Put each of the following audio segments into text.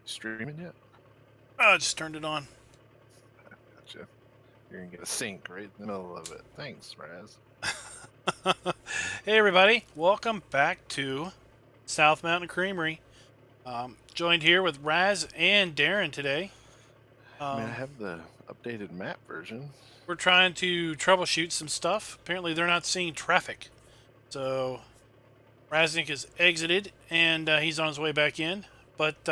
Streaming yet? Oh, I just turned it on. Gotcha. You're gonna get a sync right in the middle of it. Thanks, Raz. Hey, everybody. Welcome back to South Mountain Creamery. Joined here with Raz and Darren today. I mean, I Um, have the updated map version. we're trying to troubleshoot some stuff. Apparently, they're not seeing traffic. So, Raznik has exited and he's on his way back in. But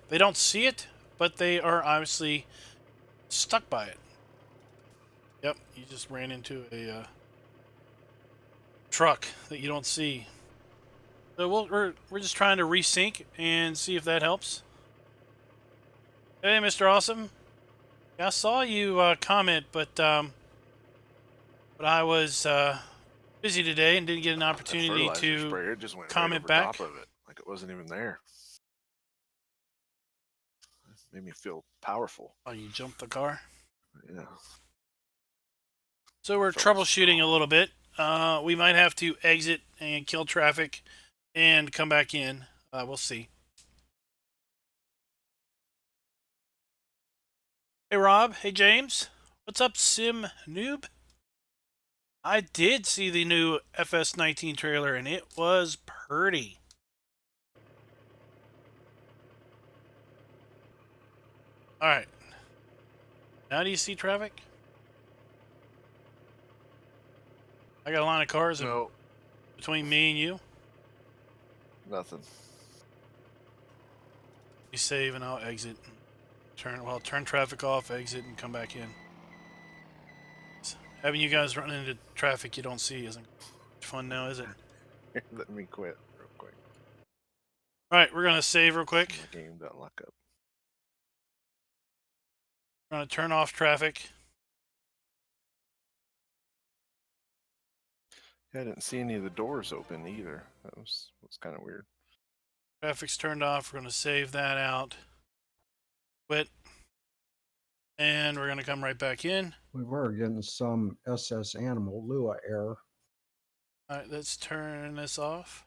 they don't see it, but they are obviously stuck by it. Yep, he just ran into a truck that you don't see. So we're just trying to resync and see if that helps. Hey, Mr. Awesome. Yeah, I saw you comment, but I was busy today and didn't get an The opportunity fertilizer to sprayer just went right comment over top back. of it, like it wasn't even there. Made me feel powerful. Oh, you jumped the car. Yeah. So we're Felt troubleshooting a strong. little bit. We might have to exit and kill traffic and come back in. We'll see. Hey, Rob. Hey, James. What's up, Sim Noob? I did see the new FS17 trailer, and it was pretty. All right. Now do you see traffic? I got a line of cars No, between me and you. nothing. You save and I'll exit. Turn traffic off, exit, and come back in. Having you guys run into traffic you don't see isn't fun now, is it? Let me quit real quick. All right, we're gonna save real See quick. my game doesn't lock up. We're gonna turn off traffic. Yeah, I didn't see any of the doors open either. That was kind of weird. Traffic's turned off. We're gonna save that out. Quit. And we're gonna come right back in. We were getting some SS Animal Lua error. All right, let's turn this off.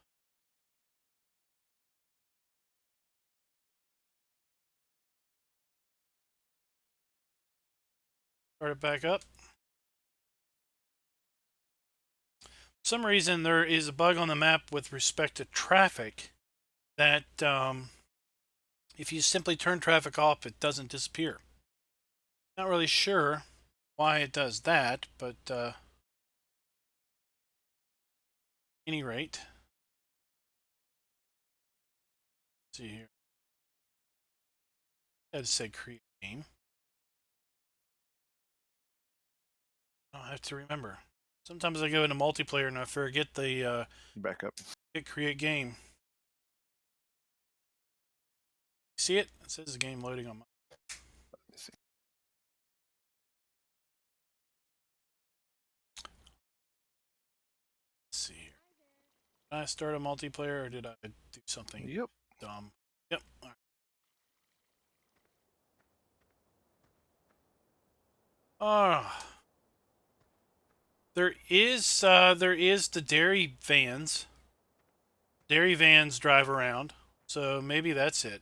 Start it back up. For some reason there is a bug on the map with respect to traffic that if you simply turn traffic off, it doesn't disappear. Not really sure why it does that, but any rate, let's see here. I had to say create game. I have to remember. Sometimes I go into multiplayer and I forget the Back up. hit create game. See it? It says the game loading on my. Let me see. Let's see here. Did I start a multiplayer or did I do something Yep. dumb? Yep. All right. There is the dairy vans. Dairy vans drive around, so maybe that's it.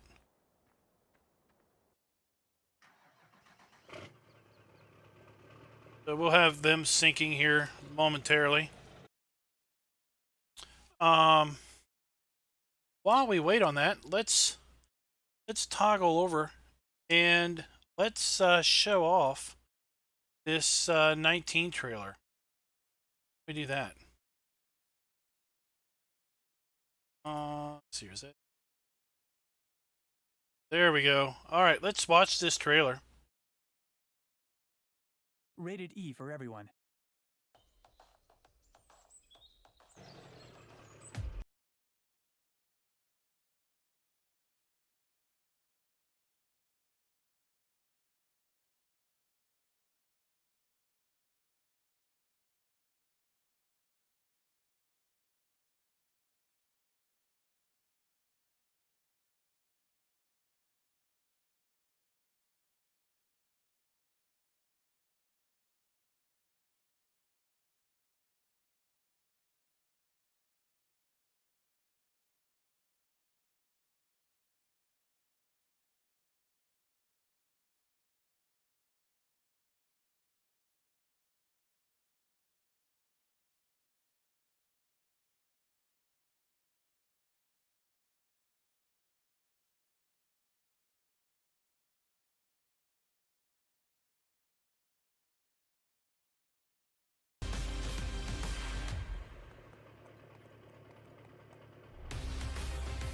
So we'll have them syncing here momentarily. Um, while we wait on that, let's toggle over and let's show off this 19 trailer. We do that. Let's see, is it? There we go. All right, let's watch this trailer. Rated E for everyone.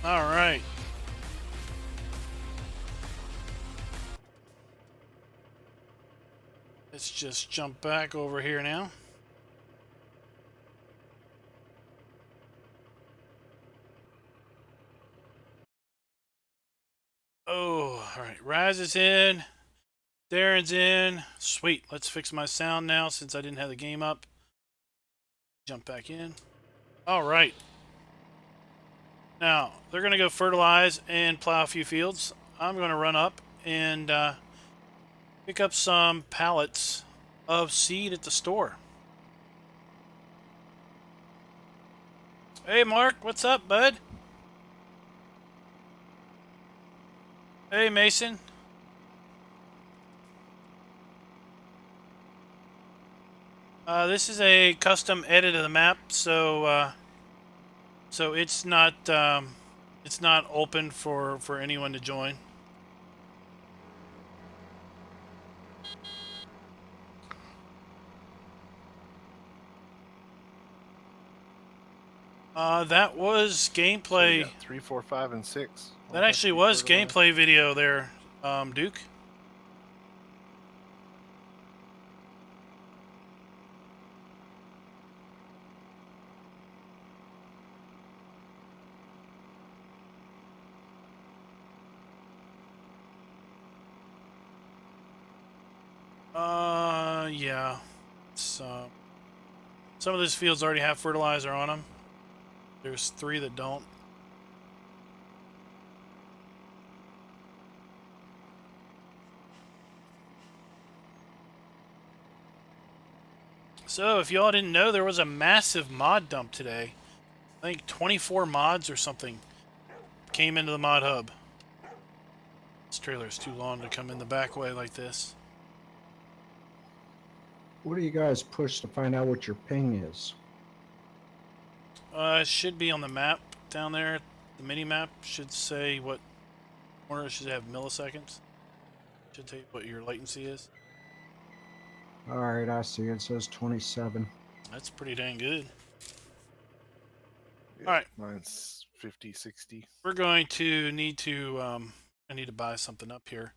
All right. Let's just jump back over here now. Oh, all right. Raz is in. Darren's in. Sweet. Let's fix my sound now since I didn't have the game up. Jump back in. All right. Now, they're going to go fertilize and plow a few fields. I'm going to run up and pick up some pallets of seed at the store. Hey, Mark. What's up, bud? Hey, Mason. This is a custom edit of the map, so it's not open for anyone to join. That was gameplay. So 3, 4, 5, and 6. That actually was gameplay video there, Duke. Yeah. So some of those fields already have fertilizer on them. There's 3 that don't. So if y'all didn't know, there was a massive mod dump today. I think 24 mods or something came into the mod hub. This trailer is too long to come in the back way like this. What do you guys push to find out what your ping is? It should be on the map down there. The mini map should say what corner should have milliseconds. Should tell you what your latency is. All right, I see. It says 27. That's pretty dang good. Yeah, all right. Mine's 50, 60. We're going to need to, I need to buy something up here.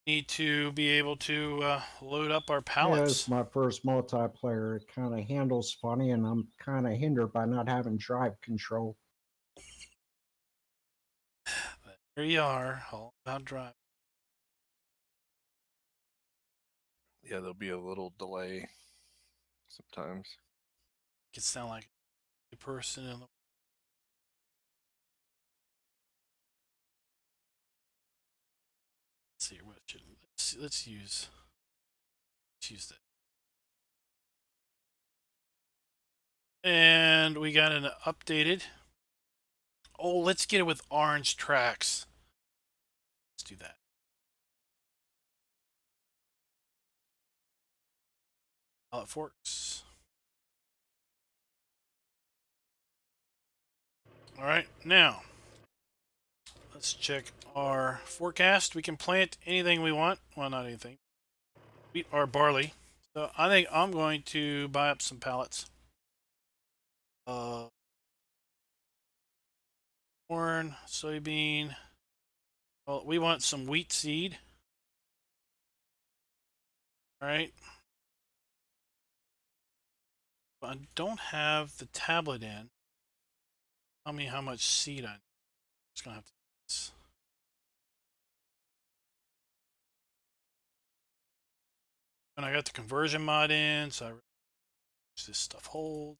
Need to be able to load up our Yeah, pallets. it's my first multiplayer. It kind of handles funny, and I'm kind of hindered by not having drive control. There you are, all about drive. Yeah, there'll be a little delay sometimes. It could sound like a person in the. Let's see what should let's use that. And we got an updated. Oh, let's get it with orange tracks. Let's do that. Pallet forks. All right, now let's check our forecast. We can plant anything we want. Well, not anything. Wheat or barley. So I think I'm going to buy up some pallets. Corn, soybean. Well, we want some wheat seed. All right. But I don't have the tablet in. Tell me how much seed I need. I'm just gonna have to do this. And I got the conversion mod in, so I this stuff hold.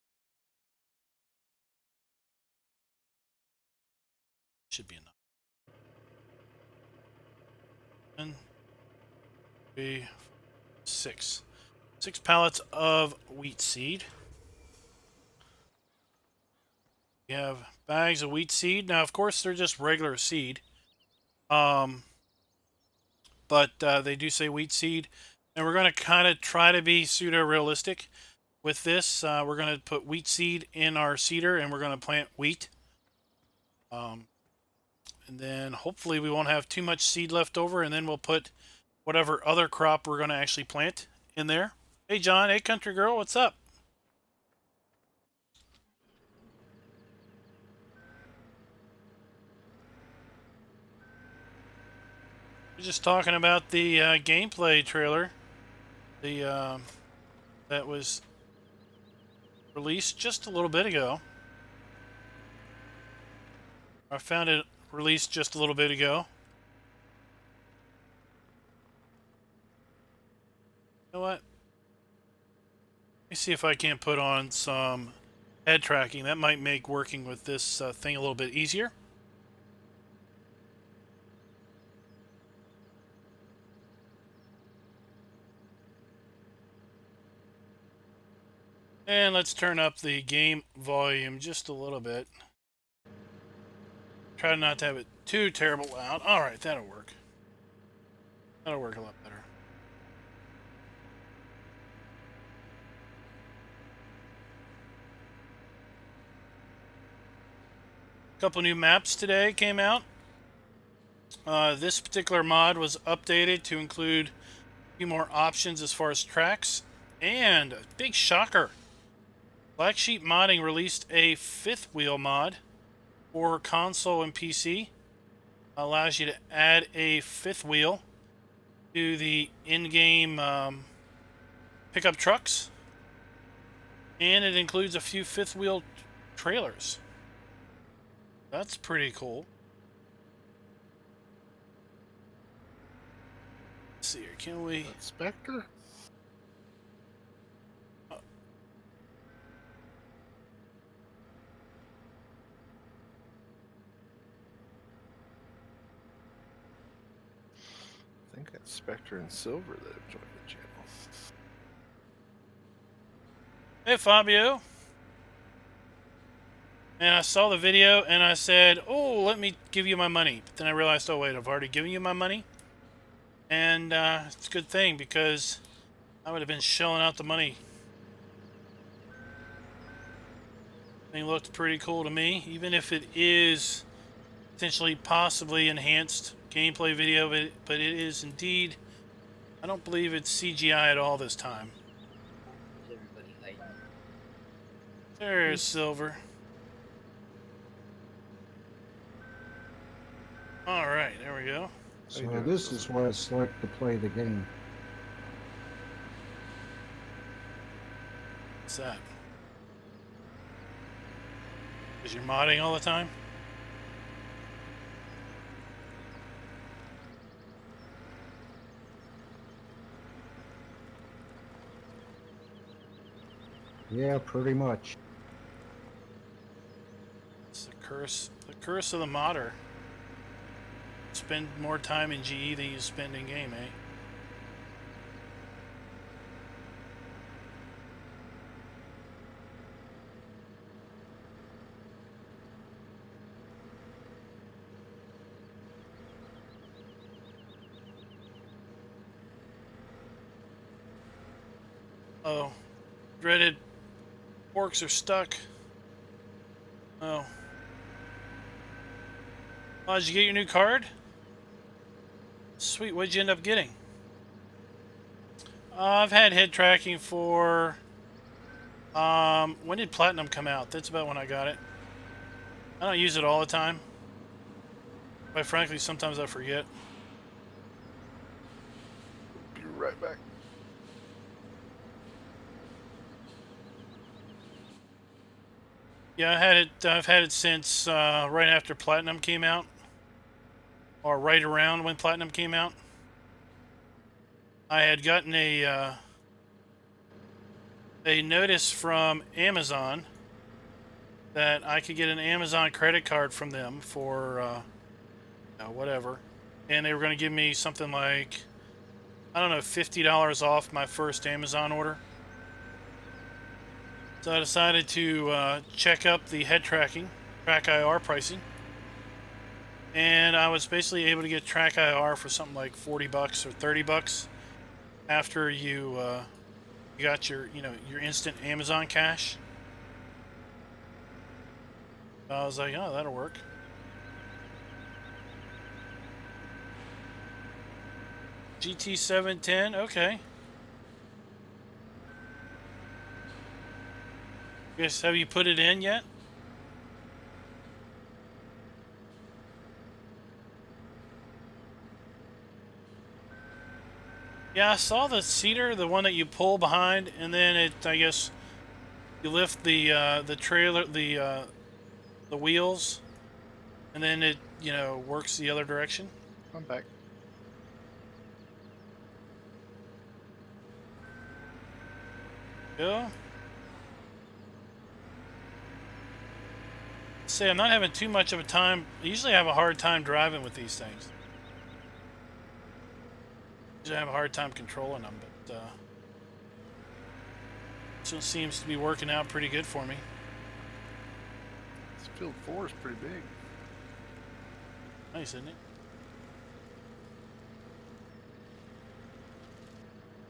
Should be enough. 1, 3, 6. 6 pallets of wheat seed. We have bags of wheat seed. Now, of course, they're just regular seed. But they do say wheat seed. And we're going to kind of try to be pseudo-realistic with this. We're going to put wheat seed in our seeder, and we're going to plant wheat. And then hopefully we won't have too much seed left over, and then we'll put whatever other crop we're going to actually plant in there. Hey, John. Hey, country girl. What's up? We're just talking about the gameplay trailer. The that was released just a little bit ago. I found it released just a little bit ago. You know what? Let me see if I can't put on some head tracking. That might make working with this thing a little bit easier. And let's turn up the game volume just a little bit. Try not to have it too terrible loud. Alright, that'll work. That'll work a lot better. A couple new maps today came out. This particular mod was updated to include a few more options as far as tracks. And a big shocker. Black Sheep Modding released a fifth wheel mod for console and PC. Allows you to add a fifth wheel to the in-game pickup trucks. And it includes a few fifth wheel trailers. That's pretty cool. Let's see here, can we... Spectre? I think that's Spectre and Silver that have joined the channel. Hey, Fabio. And I saw the video and I said, oh, let me give you my money. But then I realized, oh, wait, I've already given you my money. And it's a good thing because I would have been shelling out the money. Thing looked pretty cool to me, even if it is potentially possibly enhanced gameplay video, but it is indeed, I don't believe it's CGI at all this time. There's Silver. Alright, there we go. So this is what it's like to play the game. What's that? Is you're modding all the time? Yeah, pretty much. It's the curse of the modder. Spend more time in GE than you spend in game, eh? Oh, dreaded forks are stuck. Oh. Oh, did you get your new card? Sweet, what'd you end up getting? I've had head tracking for... when did Platinum come out? That's about when I got it. I don't use it all the time. Quite frankly, sometimes I forget. Be right back. Yeah, I've had it since right after Platinum came out, or right around when Platinum came out. I had gotten a notice from Amazon that I could get an Amazon credit card from them for whatever, and they were going to give me something like, I don't know, $50 off my first Amazon order. So I decided to check up the head tracking, track IR pricing. And I was basically able to get track IR for something like 40 bucks or 30 bucks after you got your, your instant Amazon cash. So I was like, oh, that'll work. GT710, okay. Guess, have you put it in yet? Yeah, I saw the seeder, the one that you pull behind, and then I guess, you lift the trailer, the wheels, and then it, works the other direction. I'm back. Yeah. See, I'm not having too much of a time. I usually have a hard time driving with these things. Usually I have a hard time controlling them, but this one seems to be working out pretty good for me. This field 4 is pretty big. Nice, isn't it?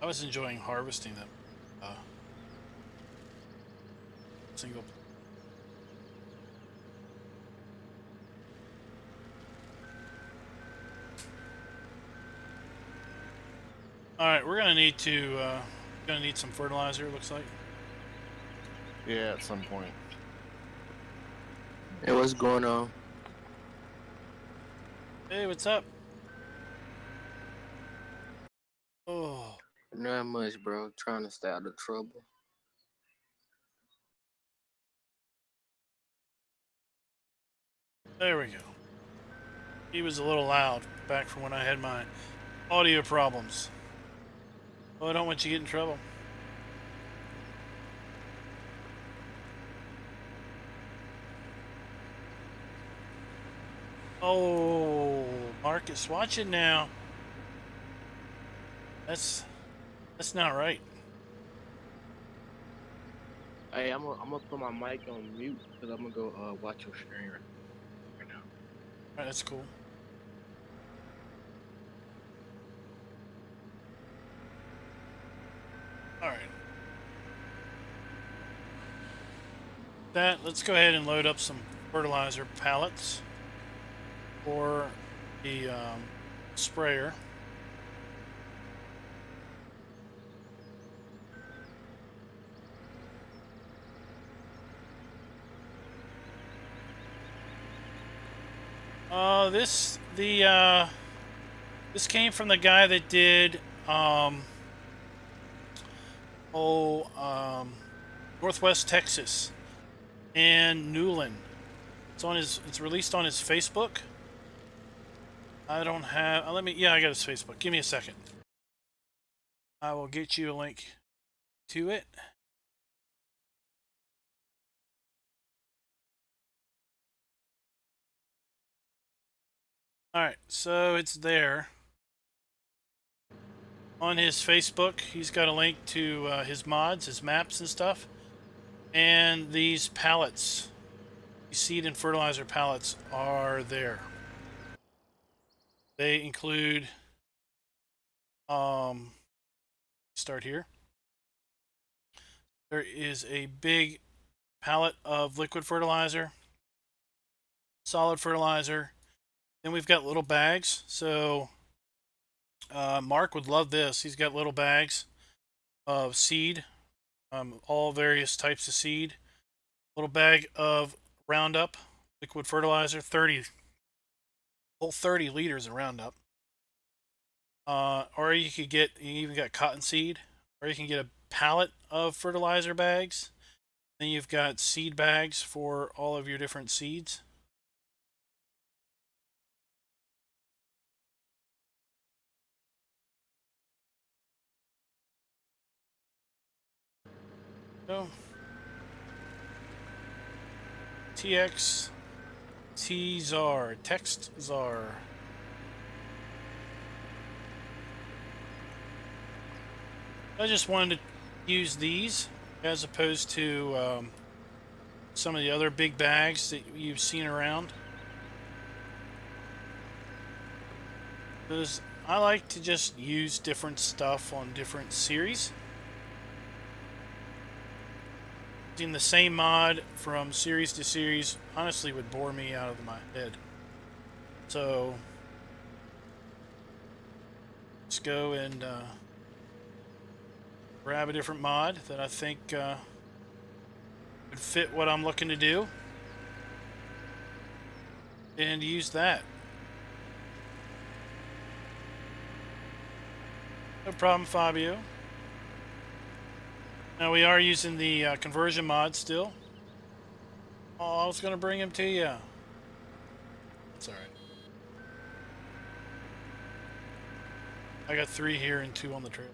I was enjoying harvesting them. Single. All right, we're gonna need some fertilizer. It looks like. Yeah, at some point. Hey, what's going on? Hey, what's up? Oh, Not much, bro. Trying to stay out of trouble. there we go. He was a little loud back from when I had my audio problems. Well, I don't want you to get in trouble. Oh, Marcus, watch it now. That's not right. Hey, I'm gonna put my mic on mute because I'm gonna go watch your stream right now. All right, that's cool. All right. Let's go ahead and load up some fertilizer pallets for the sprayer. This came from the guy that did Northwest Texas and Newland. It's released on his Facebook. I don't have. Yeah, I got his Facebook. Give me a second. I will get you a link to it. All right, so it's there on his Facebook. He's got a link to his mods, his maps and stuff, and these pallets, these seed and fertilizer pallets, are there. They include start here. There is a big pallet of liquid fertilizer, solid fertilizer. Then we've got little bags. So Mark would love this. He's got little bags of seed, all various types of seed. Little bag of Roundup liquid fertilizer, 30 liters of Roundup. Or you even got cottonseed, or you can get a pallet of fertilizer bags. Then you've got seed bags for all of your different seeds. So, TX T-Czar, Text Czar. I just wanted to use these as opposed to some of the other big bags that you've seen around. Because I like to just use different stuff on different series. Using the same mod from series to series honestly would bore me out of my head. So let's go and grab a different mod that I think would fit what I'm looking to do and use that. No problem, Fabio. Now we are using the conversion mod still. Oh, I was gonna bring him to you. It's all right. I got 3 here and 2 on the trail.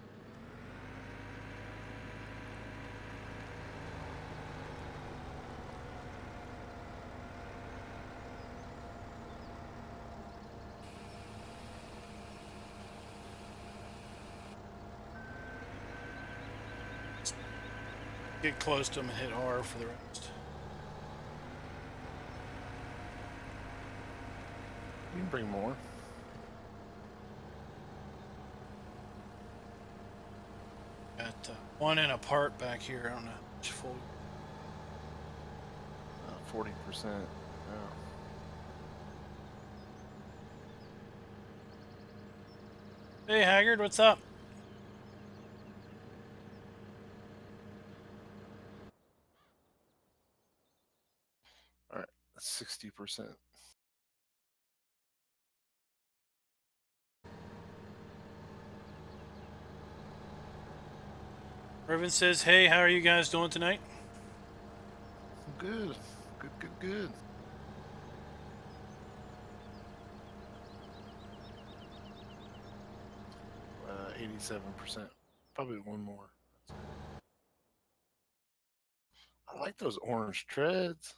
Get close to him and hit R for the rest. You can bring more. Got 1 and a part back here. I don't know how much full. 40%. Oh. Hey Haggard, what's up? 60%. Irvin says, hey, how are you guys doing tonight? Good. Good. 87%. Probably one more. I like those orange treads.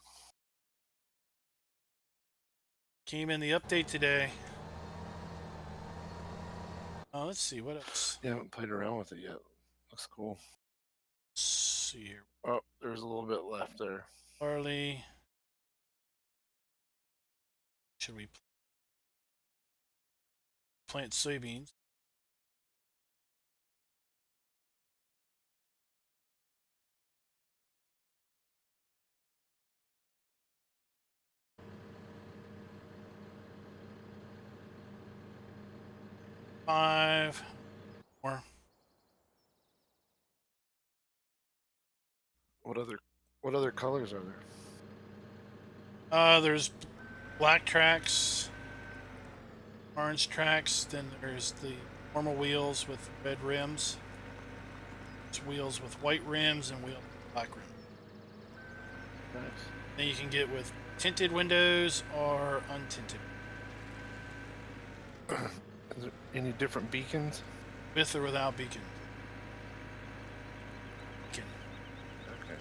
Came in the update today. Oh, let's see, what else? Yeah, I haven't played around with it yet. Looks cool. Let's see here. Oh, there's a little bit left there. Barley. Should we plant soybeans? Five more. What other colors are there? There's black tracks, orange tracks, then there's the normal wheels with red rims. There's wheels with white rims and wheels with black rims. Nice. Then you can get with tinted windows or untinted. Is there any different beacons? With or without beacon. Beacon. Okay.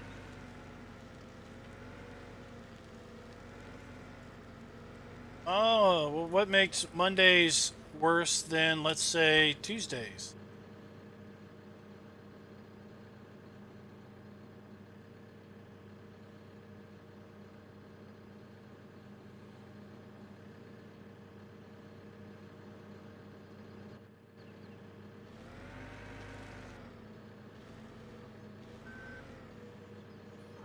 Oh, well, what makes Mondays worse than, let's say, Tuesdays?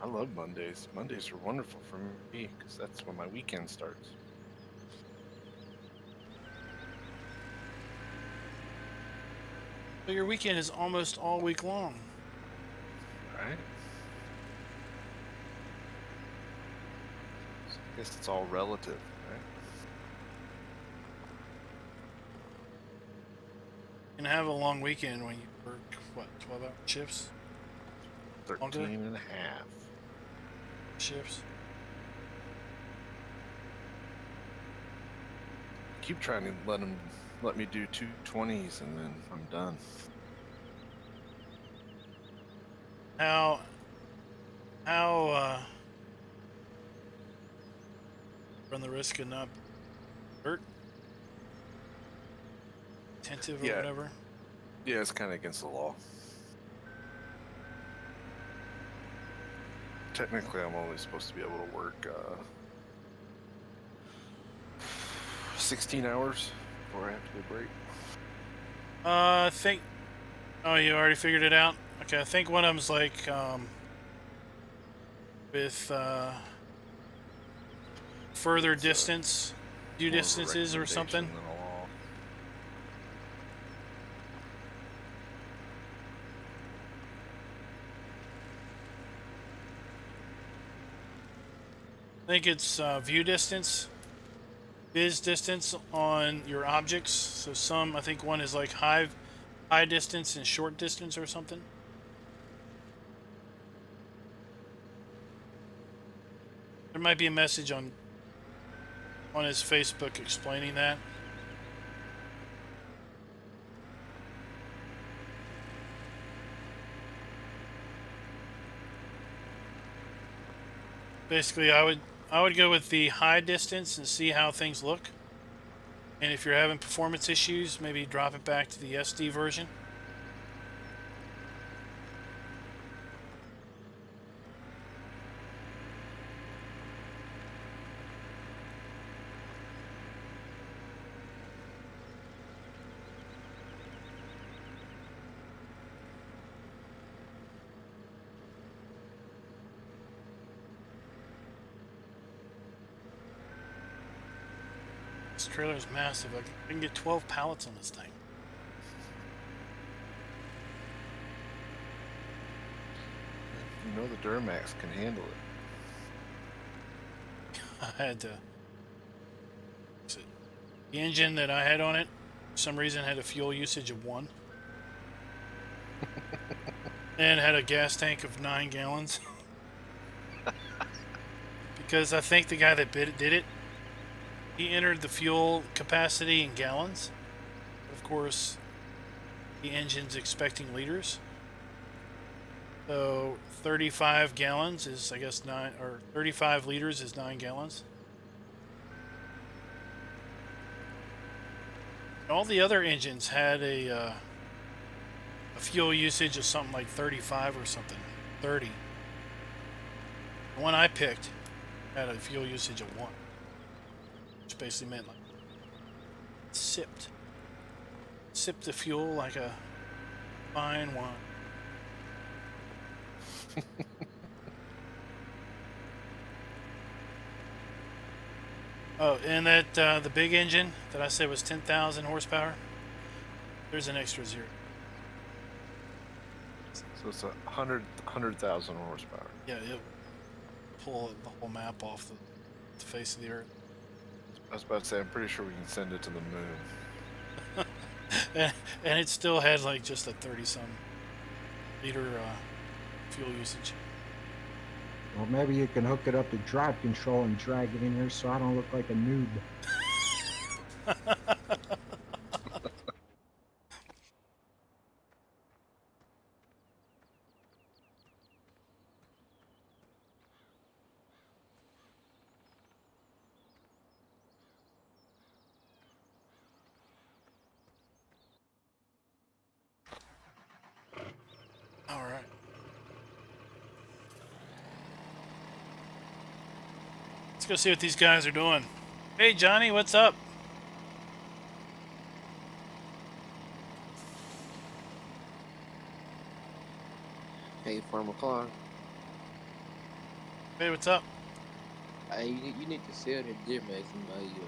I love Mondays. Mondays are wonderful for me because that's when my weekend starts. So your weekend is almost all week long. Right? So I guess it's all relative, right? You can have a long weekend when you work, what, 12-hour shifts? 13 and a half. Shifts? Keep trying to let me do 220s and then I'm done. How run the risk of not hurt? Attentive or whatever? Yeah, it's kind of against the law. Technically, I'm only supposed to be able to work 16 hours before I have to go break. I think... Oh, you already figured it out? Okay, I think one of them's like, with, further distance, due More of a distances or something. recommendation than a law. I think it's view distance, viz distance on your objects. So some, I think one is like high high distance and short distance or something. There might be a message on his Facebook explaining that. Basically, I would go with the high distance and see how things look. And if you're having performance issues, maybe drop it back to the SD version. This trailer is massive. I can get 12 pallets on this thing. You know the Duramax can handle it. I had to. The engine that I had on it, for some reason, had a fuel usage of 1. And had a gas tank of 9 gallons. Because I think the guy that did it, he entered the fuel capacity in gallons. Of course, the engine's expecting liters. So 35 gallons is, I guess, 9, or 35 liters is 9 gallons. All the other engines had a fuel usage of something like 35 or something, 30. The one I picked had a fuel usage of 1, which basically meant like sipped the fuel like a fine wine. Oh, and that the big engine that I said was 10,000 horsepower, there's an extra 0. So it's 100,000 horsepower. Yeah, it pull the whole map off the face of the earth. I was about to say, I'm pretty sure we can send it to the moon. and it still had like just a 30-some liter fuel usage. Well, maybe you can hook it up to drive control and drag it in here so I don't look like a noob. All right. Let's go see what these guys are doing. Hey, Johnny, what's up? Hey, Farmer Clark. Hey, what's up? Hey, you need to sell that Duramax and buy you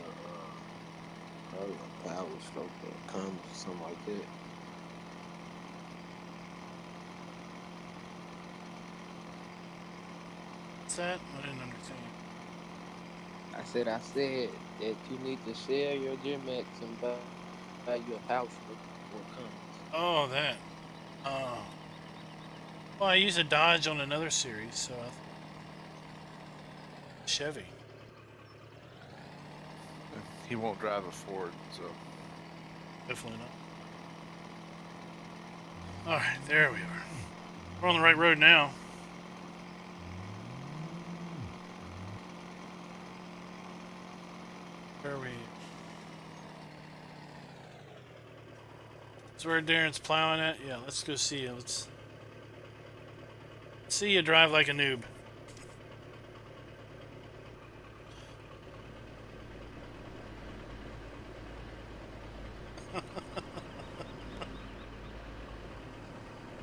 probably a power stroke or comes or something like that. What's that? I didn't understand. I said that you need to sell your Duramax and buy you a power stroke or comes. Oh, that. Well, I use a Dodge on another series, so Chevy. He won't drive a Ford, so. Definitely not. All right, there we are. We're on the right road now. Where are we? That's where Darren's plowing at. Yeah, let's go see you. Let's see you drive like a noob.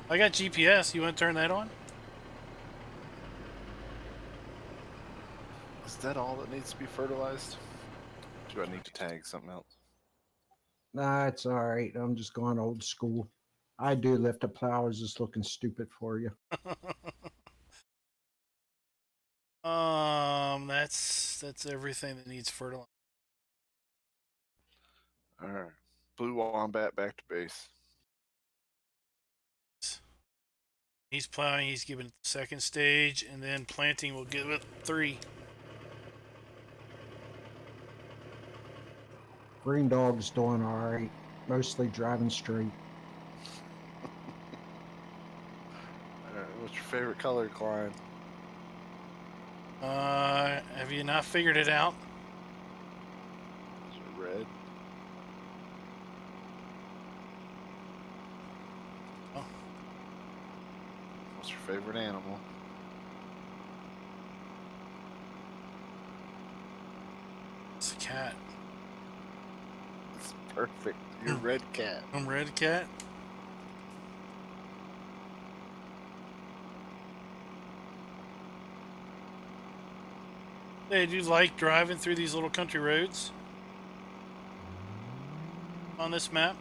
I got GPS. You want to turn that on? Is that all that needs to be fertilized? Do I need to tag something else? Nah, it's all right. I'm just going old school. I do lift a plow. I was just looking stupid for you. That's everything that needs fertilizer. All right. Blue Wombat back to base. He's plowing, he's giving it the second stage, and then planting will give it 3. Green Dog's doing all right. Mostly driving straight. What's your favorite color, Klein? Have you not figured it out? Is it red? Oh. What's your favorite animal? It's a cat. It's perfect. You're red cat. I'm red cat. Hey, do you like driving through these little country roads on this map?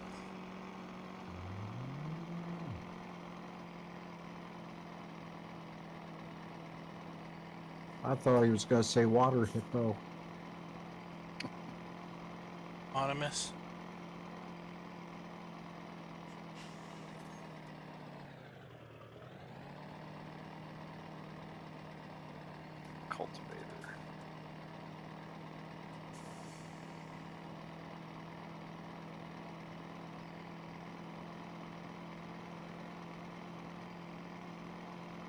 I thought he was going to say water hippo. Anonymous. Cultivator.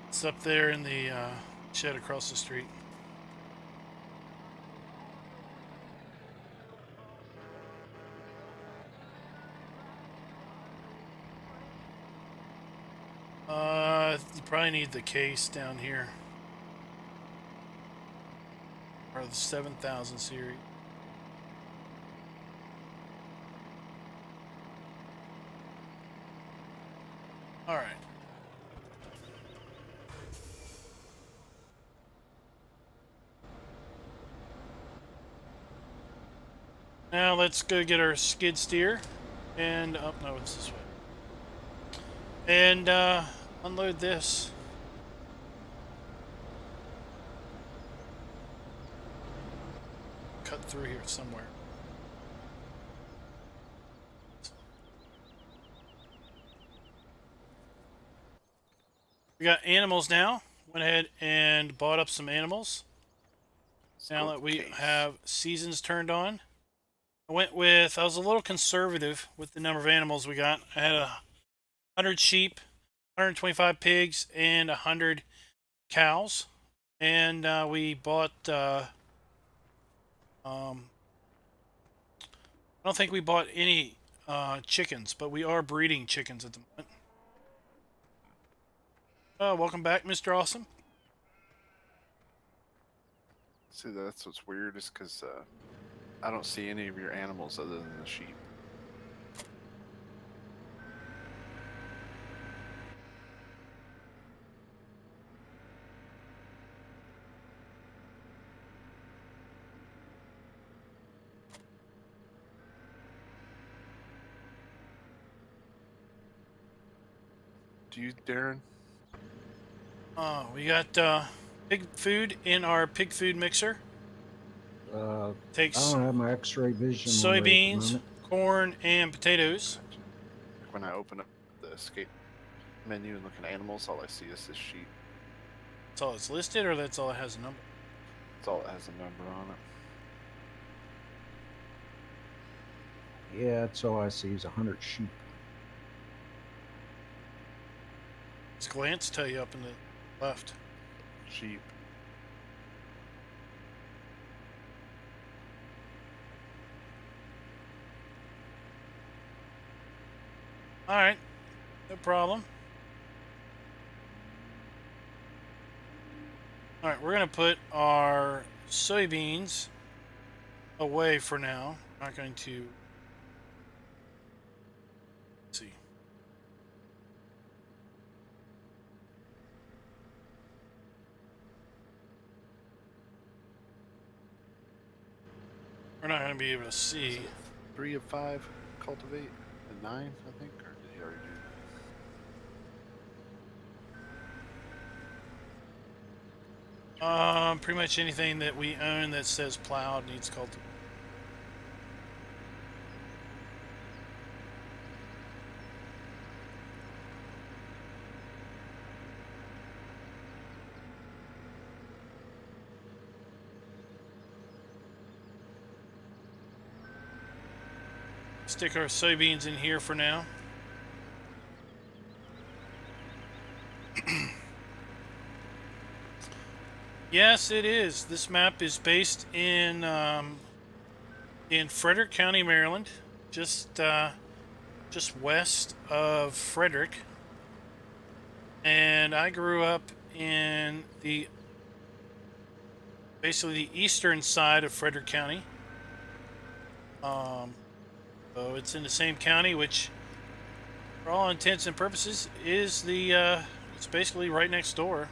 It's up there in the shed across the street. You probably need the case down here. Or the 7000 series. All right. Now let's go get our skid steer and oh no, it's this way. And unload this. Cut through here somewhere. We got animals now. Went ahead and bought up some animals. Now that we have seasons turned on, I was a little conservative with the number of animals we got. I had 100 sheep, 125 pigs, and 100 cows. And we bought, I don't think we bought any chickens, but we are breeding chickens at the moment. Welcome back, Mr. Awesome. See, that's what's weird is because I don't see any of your animals other than the sheep. Do you, Darren? We got pig food in our pig food mixer. I Takes don't have my X-ray vision on right at the soybeans, moment. corn, and potatoes. Like when I open up the escape menu and look at animals, all I see is this sheep. That's all it's listed, or that's all it has a number? That's all it has a number on it. Yeah, that's all I see is 100 sheep. Does glance tell you up in the left? Sheep. All right, no problem. All right, we're gonna put our soybeans away for now. We're not going to. Let's see. We're not going to be able to see. 3 of 5 cultivate and 9, I think, or did he already do that? Pretty much anything that we own that says plowed needs cultivation. Stick our soybeans in here for now. Yes, it is. This map is based in Frederick County, Maryland, just west of Frederick. And I grew up in basically the eastern side of Frederick County. So it's in the same county, which, for all intents and purposes, is it's basically right next door.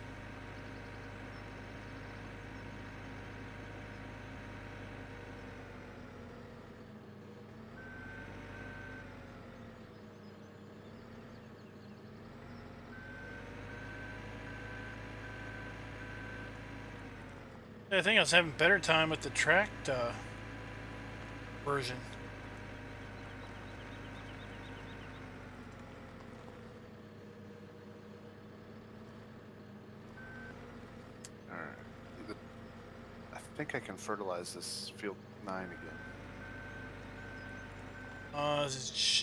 I think I was having better time with the tracked version. Alright. I think I can fertilize this field 9 again.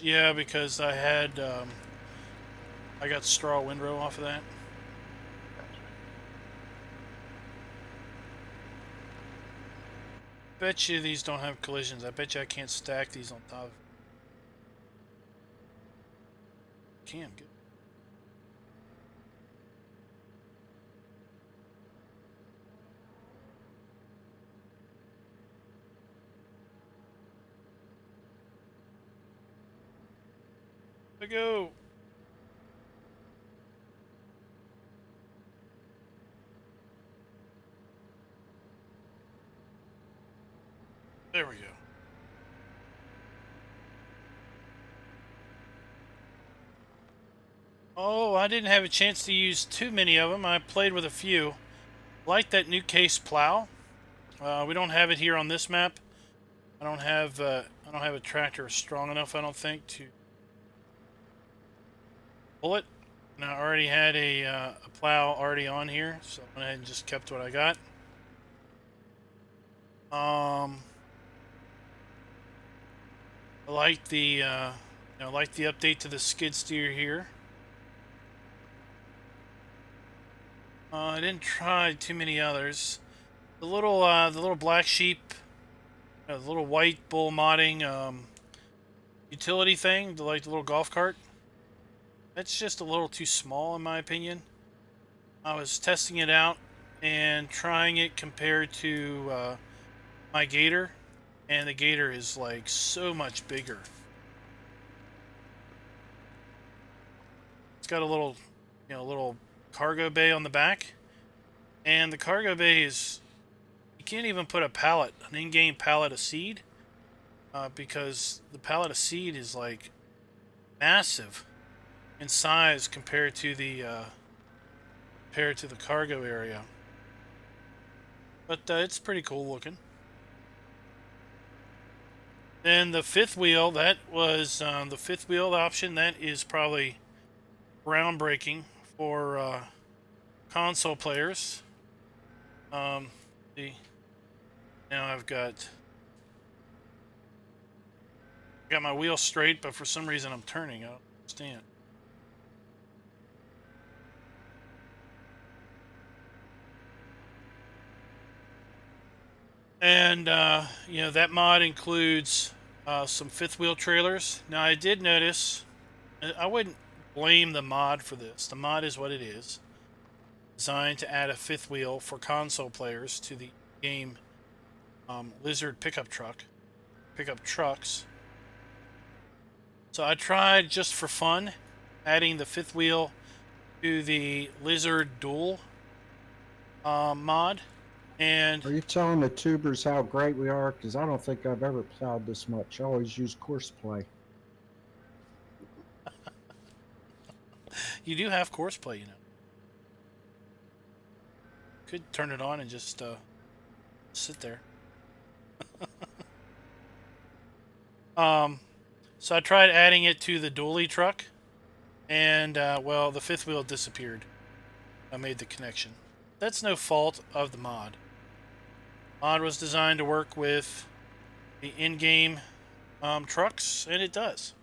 Yeah, because I had I got straw windrow off of that. Bet you these don't have collisions. I bet you I can't stack these on top of it. Can good. There we go. There we go. Oh, I didn't have a chance to use too many of them. I played with a few. Like that new case plow. We don't have it here on this map. I don't have a tractor strong enough, I don't think, to pull it. And I already had a plow already on here, so I went ahead and just kept what I got. I like the update to the skid steer here. I didn't try too many others. The little black sheep, the little white bull modding utility thing, like the little golf cart. That's just a little too small in my opinion. I was testing it out and trying it compared to my Gator, and the Gator is like so much bigger. It's got a little cargo bay on the back, and the cargo bay is, you can't even put an in-game pallet of seed, because the pallet of seed is like massive in size compared to the cargo area. But it's pretty cool looking. Then the fifth wheel, that was the fifth wheel option. That is probably groundbreaking for console players. See, now I've got my wheel straight, but for some reason I'm turning. I don't understand. And that mod includes some fifth wheel trailers. Now I did notice, I wouldn't blame the mod for this. The mod is what it is. Designed to add a fifth wheel for console players to the game Lizard pickup trucks. So I tried, just for fun, adding the fifth wheel to the Lizard dual mod. And Are you telling the tubers how great we are? Because I don't think I've ever plowed this much. I always use course play. you do have course play, Could turn it on and just sit there. So I tried adding it to the dually truck, and well, the fifth wheel disappeared. I made the connection. That's no fault of the mod. Mod was designed to work with the in-game trucks, and it does.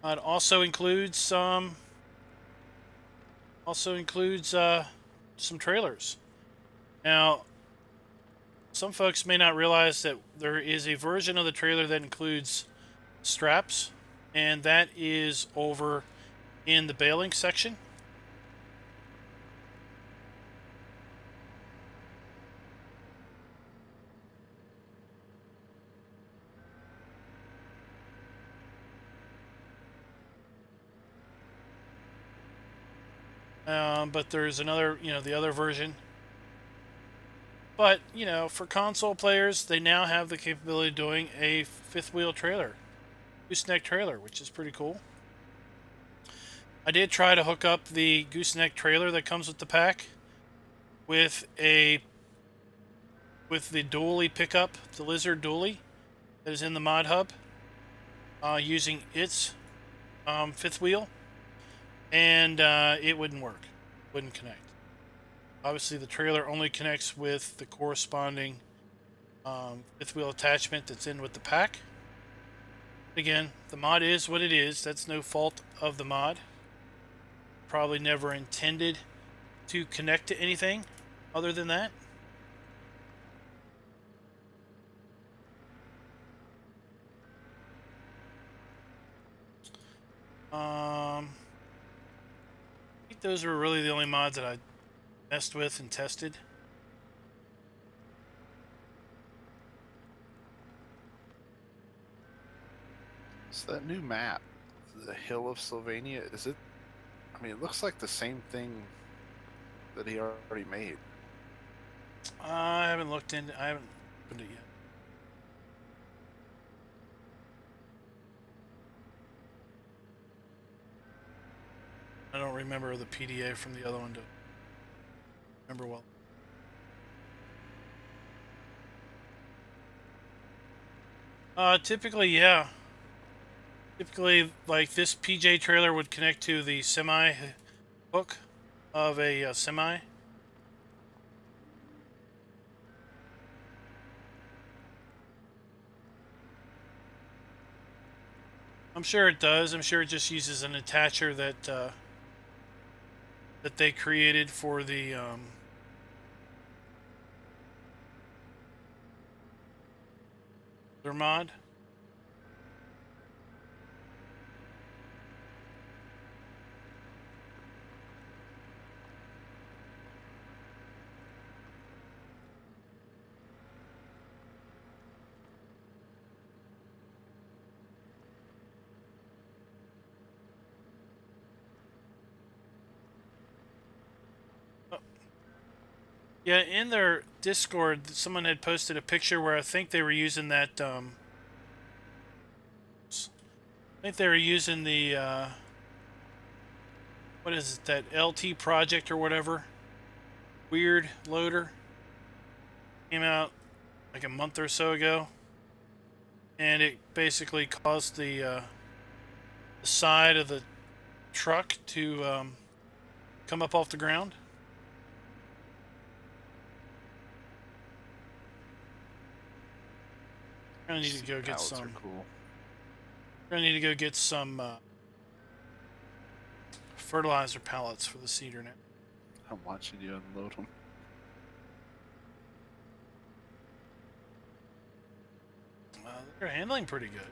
It also includes some some trailers. Now, some folks may not realize that there is a version of the trailer that includes straps, and that is over in the baling section. But there's another, the other version. But, for console players, they now have the capability of doing a fifth wheel trailer, gooseneck trailer, which is pretty cool. I did try to hook up the gooseneck trailer that comes with the pack with the dually pickup, the Lizard dually that is in the mod hub, using its fifth wheel, and it wouldn't work, wouldn't connect. Obviously, the trailer only connects with the corresponding fifth wheel attachment that's in with the pack. Again, the mod is what it is. That's no fault of the mod. Probably never intended to connect to anything other than that. I think those were really the only mods that I messed with and tested. So that new map, the Hill of Sylvania, is it? I mean, it looks like the same thing that he already made. I haven't looked into. I haven't opened it yet. I don't remember the PDA from the other one to remember well. Typically, yeah. Typically, like this PJ trailer would connect to the semi hook of a semi. I'm sure it does. I'm sure it just uses an attacher that that they created for the their mod. Yeah, in their Discord, someone had posted a picture where I think they were using that. I think they were using the what is it? That LT project or whatever. Weird loader. Came out like a month or so ago, and it basically caused the side of the truck to come up off the ground. I need to go get Pallets some. are cool. I need to go get some fertilizer pallets for the cedar now. I'm watching you unload them. They're handling pretty good.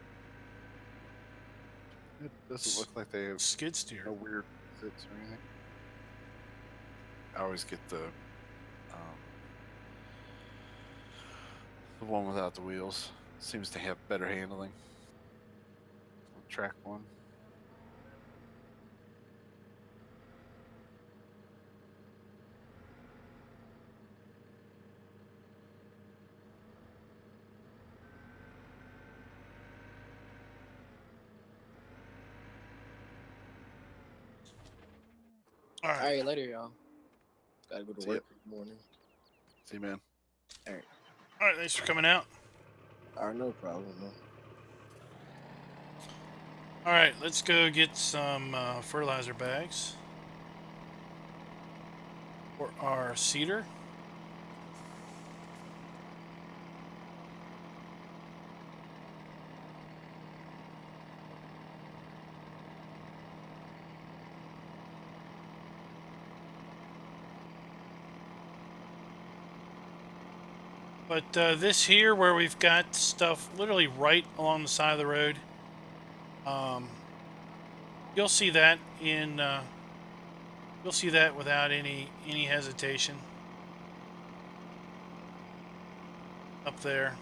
It doesn't look like they have Skid steer. no weird fits or anything. I always get the one without the wheels. Seems to have better handling. Track one. All right. All right, later, y'all. Gotta go to See work ya. in the morning. See, man. All right. All right. Thanks for coming out. All right, no problem, man. All right. Let's go get some fertilizer bags for our cedar. But this here, where we've got stuff literally right along the side of the road, you'll see that in you'll see that without any hesitation up there.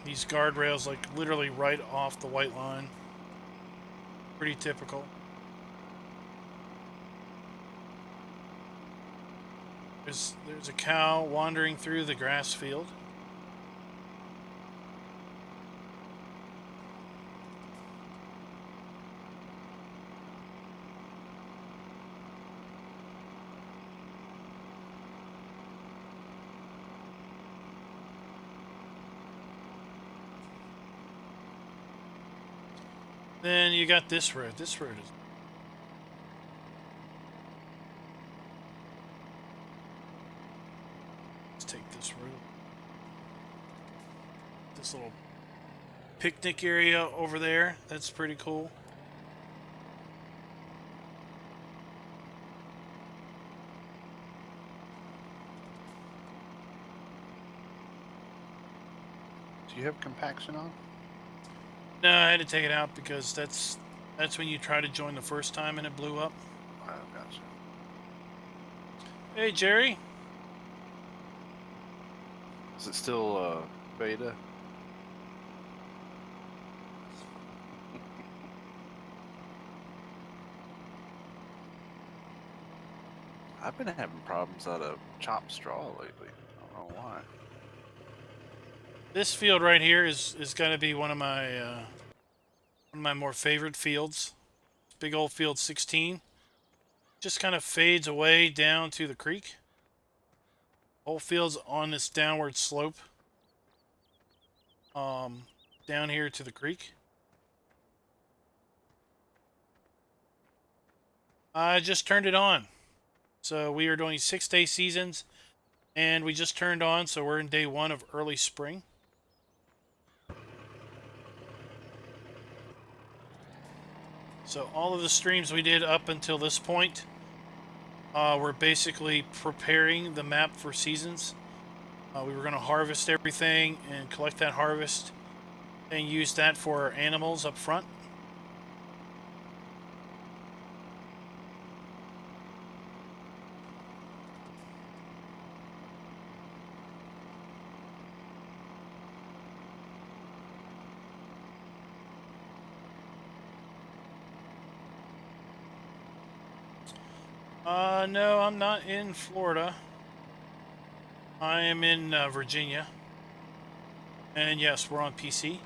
These guardrails, like literally right off the white line. Pretty typical. There's a cow wandering through the grass field. Then you got this road. This road is... Let's take this road. This little picnic area over there. That's pretty cool. Do you have compaction on? No, I had to take it out because that's when you try to join the first time and it blew up. Oh, gotcha. Hey, Jerry. Is it still beta? I've been having problems out of chopped straw lately. I don't know why. This field right here is going to be one of my more favorite fields. Big old field 16. Just kind of fades away down to the creek. Whole field's on this downward slope. Down here to the creek. I just turned it on. So we are doing 6-day seasons, and we just turned on, so we're in day 1 of early spring. So all of the streams we did up until this point were basically preparing the map for seasons. We were going to harvest everything and collect that harvest and use that for our animals up front. No, I'm not in Florida. I am in Virginia. And yes, we're on PC.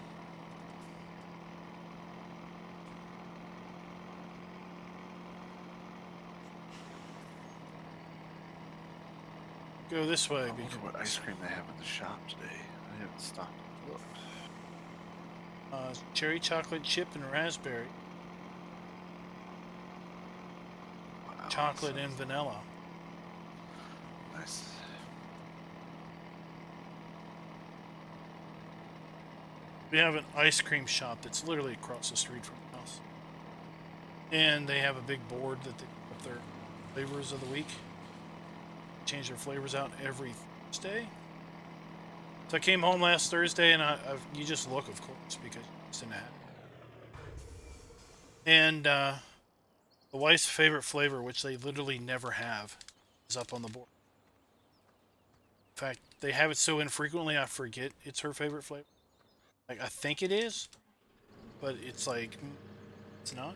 Go this way. I wonder what ice cream they have in the shop today. I haven't stopped and looked. Cherry chocolate chip and raspberry. Wow, Chocolate and vanilla. Nice. We have an ice cream shop that's literally across the street from the house. And they have a big board that they put their flavors of the week. Change their flavors out every Thursday. So I came home last Thursday and you just look, of course, because it's in a hat. And the wife's favorite flavor, which they literally never have, is up on the board. In fact, they have it so infrequently I forget it's her favorite flavor. Like, I think it is, but it's like, it's not.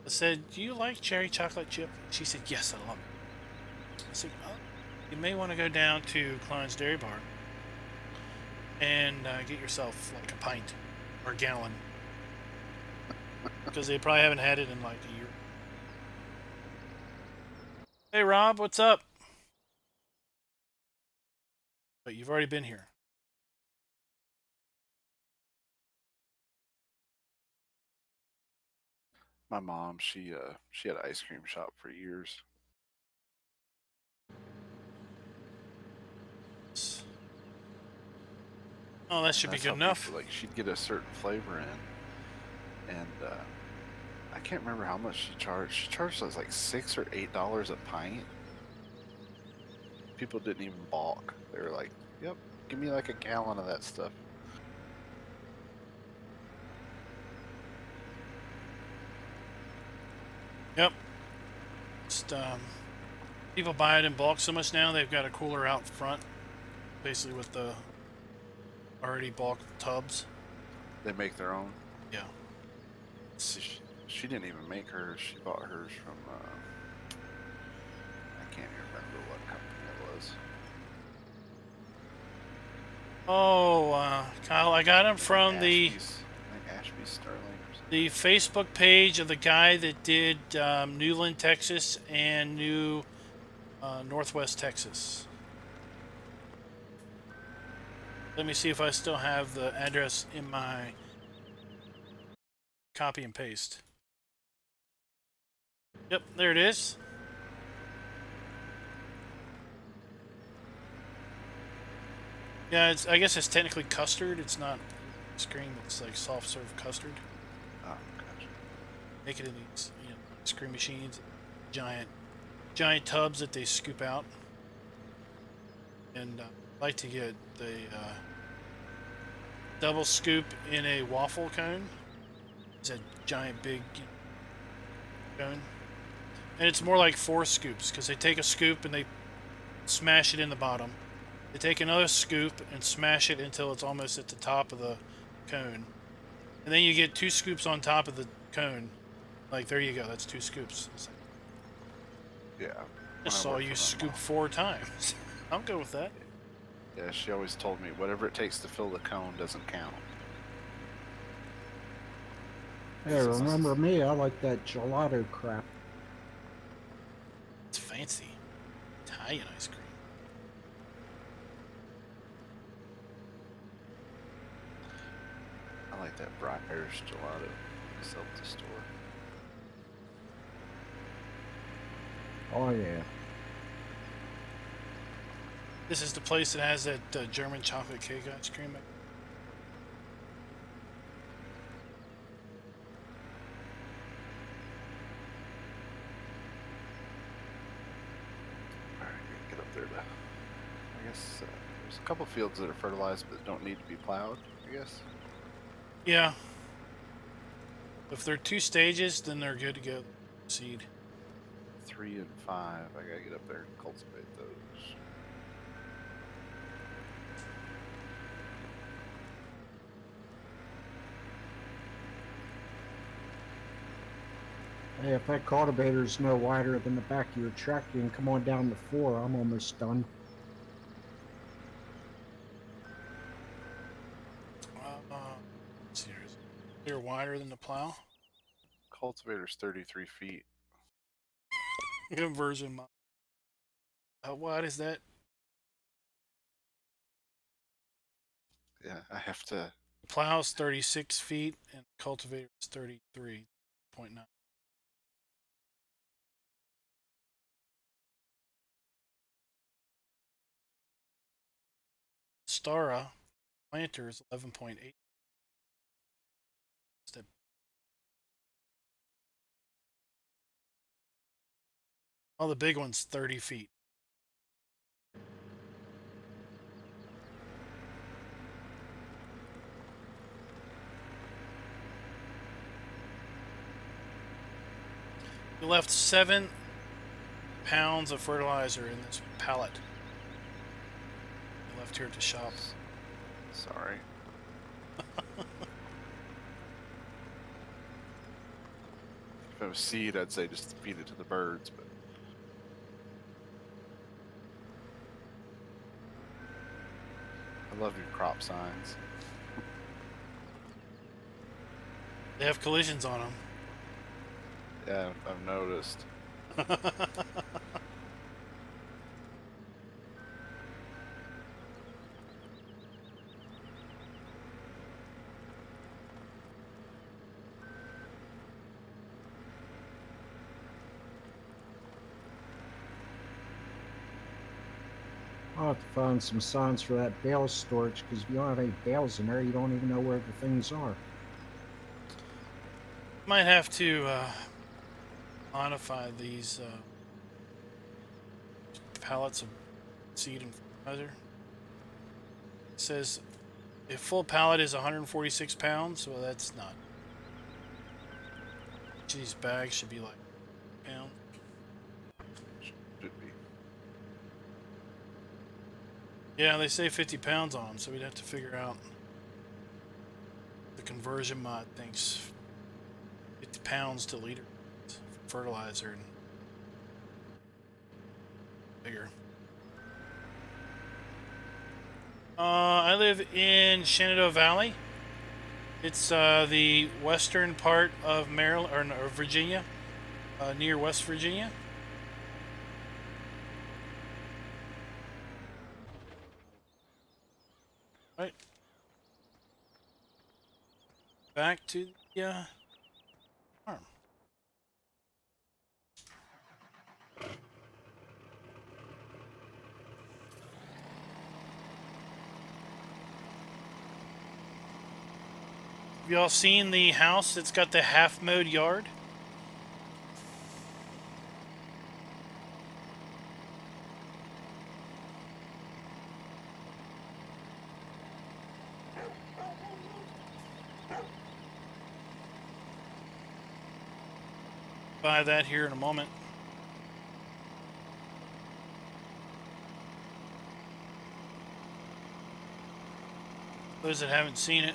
I said, do you like cherry chocolate chip? She said, yes, I love it. I said, oh, you may want to go down to Klein's Dairy Bar and get yourself like a pint or a gallon. Because they probably haven't had it in like a year. Hey, Rob, what's up? But you've already been here. My mom, she had an ice cream shop for years. Oh, that should be That's good how enough. people, like, she'd get a certain flavor in, and I can't remember how much she charged. She charged us like $6 or $8 a pint, people didn't even balk. They were like, "Yep, give me like a gallon of that stuff." Yep. Just people buy it in bulk so much now. They've got a cooler out front, basically with the already bulk tubs. They make their own. Yeah. She didn't even make hers. She bought hers from I can't even remember what company it was. Oh, Kyle, I got him from I think Ashby's Sterling or something. the Facebook page of the guy that did Newland, Texas, and New Northwest Texas. Let me see if I still have the address in my copy and paste. Yep, there it is. Yeah, I guess it's technically custard. It's not ice cream. It's like soft serve custard. Oh, gotcha. Make it in these, ice cream machines, giant tubs that they scoop out. And I like to get the double scoop in a waffle cone. It's a giant big cone. And it's more like 4 scoops because they take a scoop and they smash it in the bottom. They take another scoop and smash it until it's almost at the top of the cone. And then you get 2 scoops on top of the cone. Like, there you go. That's 2 scoops. It's like, Yeah. I just saw you scoop 4 times. I'm good with that. Yeah, she always told me whatever it takes to fill the cone doesn't count. Hey, remember me? I like that gelato crap. It's fancy. Italian ice cream. I like that Briar's gelato they sell at the store. Oh yeah. This is the place that has that German chocolate cake ice cream. Alright, get up there to... I guess there's a couple fields that are fertilized but don't need to be plowed, I guess. Yeah. If they're 2 stages, then they're good to go. Seed. 3 and 5, I gotta get up there and cultivate those. Hey, if that cultivator's no wider than the back of your truck, you can come on down to 4. I'm almost done. Let's see here. Is it wider than the plow? Cultivator's 33 feet. Conversion. How wide is that? Yeah, I have to... The plow's 36 feet and the cultivator is 33.9. Stara planter is 11.8. Oh, the big one's 30 feet. You left 7 pounds of fertilizer in this pallet. You left here at the shop. Sorry. If it was seed, I'd say just feed it to the birds, but... I love your crop signs. They have collisions on them. Yeah, I've noticed. I'll have to find some signs for that bale storage, because if you don't have any bales in there, you don't even know where the things are. Might have to modify these pallets of seed and fertilizer. It says a full pallet is 146 pounds. Well, that's not. Each of these bags should be like a pound. Should be. Yeah, they say 50 pounds on them, so we'd have to figure out. The conversion mod thinks 50 pounds to liter for fertilizer and bigger. I live in Shenandoah Valley. It's the western part of Maryland or Virginia, near West Virginia. Right. Back to the farm. Have y'all seen the house that's got the half-mowed yard? Buy that here in a moment. Those that haven't seen it.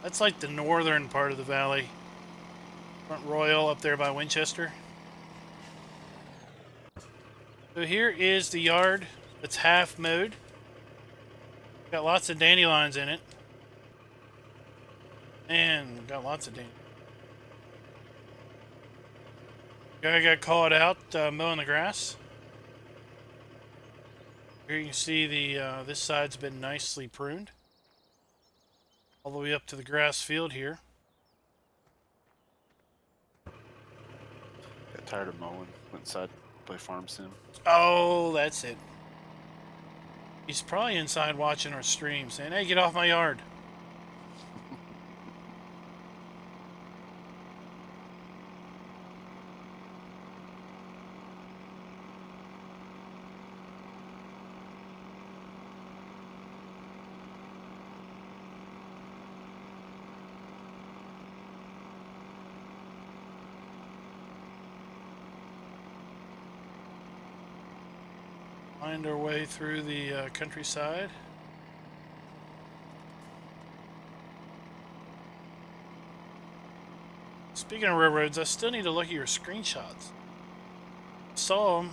That's like the northern part of the valley. Front Royal up there by Winchester. So here is the yard that's half mowed. Got lots of dandelions in it. And got lots of dandelions. Guy got called out mowing the grass. Here you can see the this side's been nicely pruned. All the way up to the grass field here. Got tired of mowing. Went inside to play Farm Sim. Oh, that's it. He's probably inside watching our stream saying, hey, get off my yard. Find our way through the countryside. Speaking of railroads, I still need to look at your screenshots. Saw them.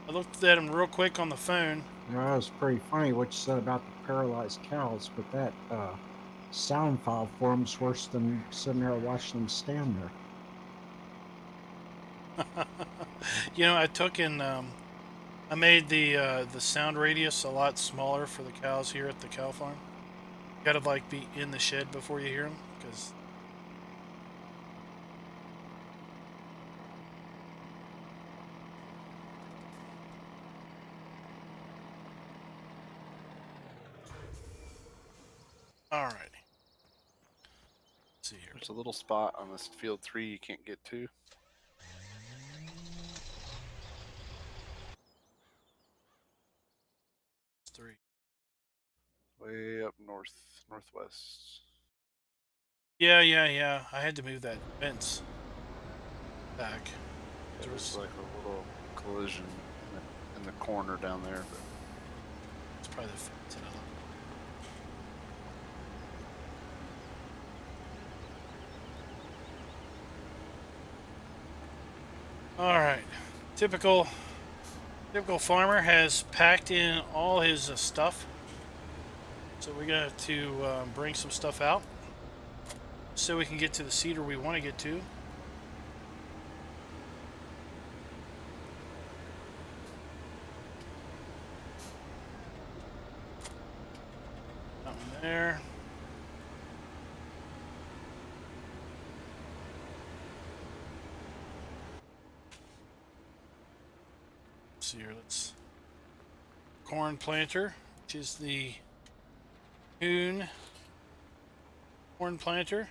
I looked at them real quick on the phone. That was pretty funny what you said about the paralyzed cows, but that sound file form's worse than sitting there watching them stand there. You know, I took in. I made the sound radius a lot smaller for the cows here at the cow farm. You gotta like be in the shed before you hear them, because. All right. Let's see here. There's a little spot on this field 3 you can't get to. It's 3. Way up northwest. Yeah. I had to move that fence back. There was like a little collision in the corner down there. But It's probably the fence. All right. Typical farmer has packed in all his stuff. So we're going to bring some stuff out so we can get to the cedar we want to get to. Nothing there. Let's see here. Let's corn planter, which is the Coon corn planter.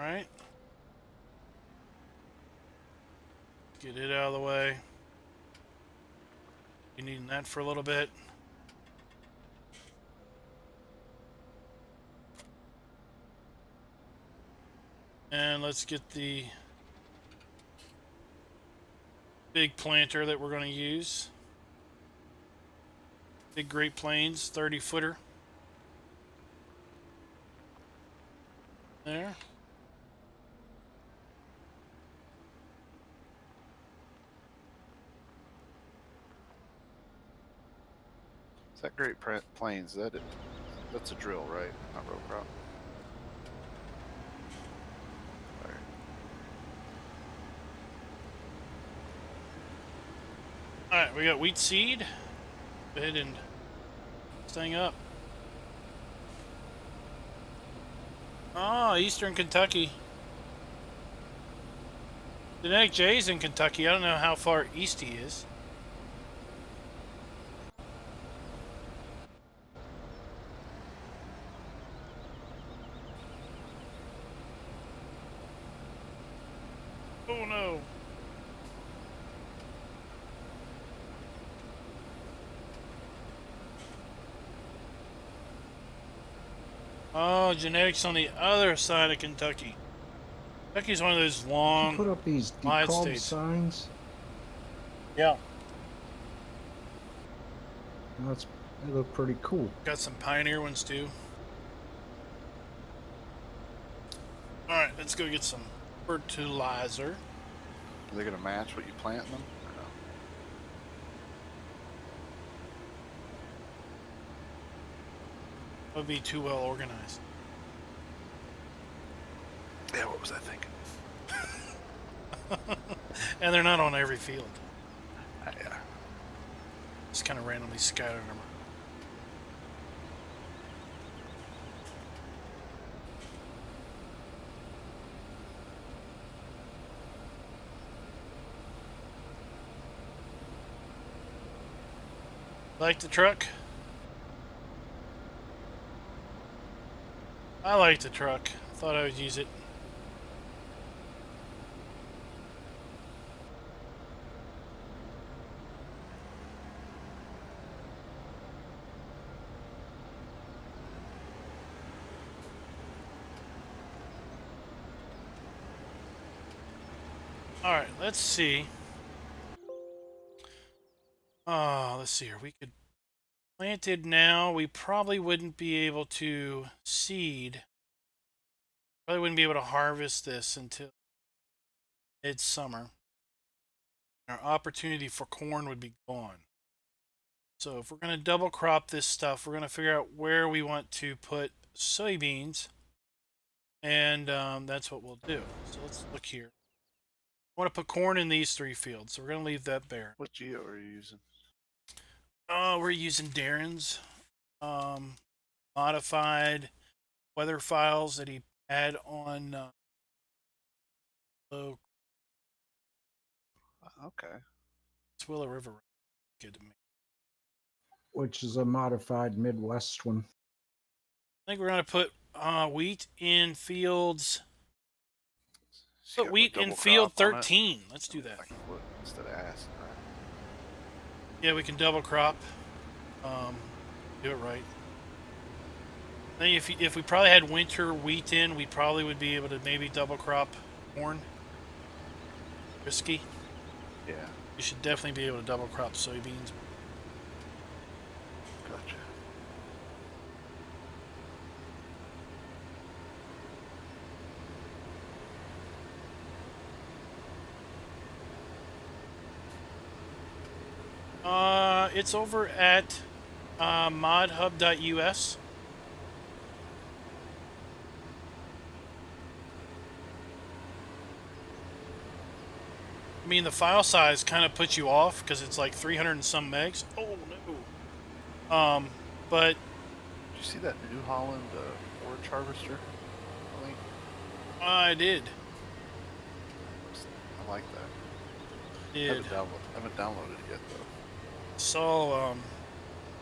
All right. Get it out of the way. You needing that for a little bit. And let's get the big planter that we're going to use. Big Great Plains 30-footer. There. Is that Great Plains? That's a drill, right? Not row crop. All right. All right, we got wheat seed. Go ahead and staying up. Oh, Eastern Kentucky. Genetic J's in Kentucky. I don't know how far east he is. Oh no. Oh, genetics on the other side of Kentucky. Kentucky's one of those You long put up these wide decalled states. signs. Yeah. They look pretty cool. Got some Pioneer ones too. Alright, let's go get some fertilizer. Are they gonna match what you plant in them? Or no? That would be too well organized. Yeah, what was I thinking? And they're not on every field. Yeah. Just kind of randomly scattered them. Like the truck? I like the truck. Thought I would use it. Alright, let's see. Let's see here. We could plant it now. We probably wouldn't be able to seed. Probably wouldn't be able to harvest this until midsummer. Our opportunity for corn would be gone. So if we're going to double crop this stuff, we're going to figure out where we want to put soybeans. And that's what we'll do. So let's look here. I want to put corn in these 3 fields, so we're going to leave that bare. What geo are you using? We're using Darren's modified weather files that he had on Okay. it's Willow River. Good to me. Which is a modified Midwest one. I think we're going to put wheat in fields. So you Put got, wheat like, in double field crop on it? 13. Let's do that. Like wood instead of acid, right? Yeah, we can double crop. Do it right. I think if we probably had winter wheat in, we probably would be able to maybe double crop corn. Risky. Yeah. You should definitely be able to double crop soybeans. Gotcha. It's over at modhub.us. I mean, the file size kind of puts you off because it's like 300 and some megs. Oh no. But Did you see that New Holland forage harvester link? I did. I like that. Did. Haven't downloaded it yet though. So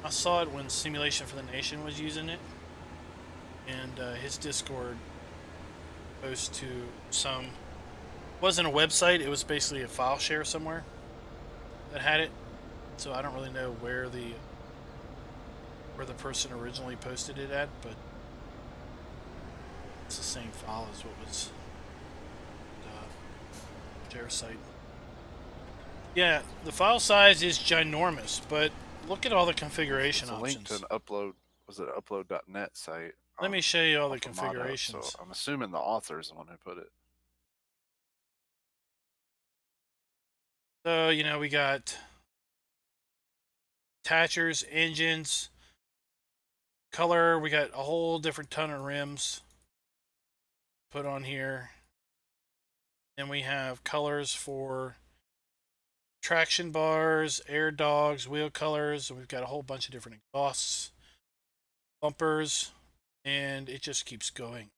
I saw it when Simulation for the Nation was using it, and his Discord post to some. It wasn't a website. It was basically a file share somewhere that had it. So I don't really know where the person originally posted it at, but it's the same file as what was the share site. Yeah, the file size is ginormous, but look at all the configuration It's a link options. to an upload. Was it an upload.net site? Let me show you all the off of Motto, configurations. so I'm assuming the author is the one who put it. So, you know, we got attachers, engines, color. We got a whole different ton of rims put on here. Then we have colors for traction bars, air dogs, wheel colors. We've got a whole bunch of different exhausts, bumpers, and it just keeps going.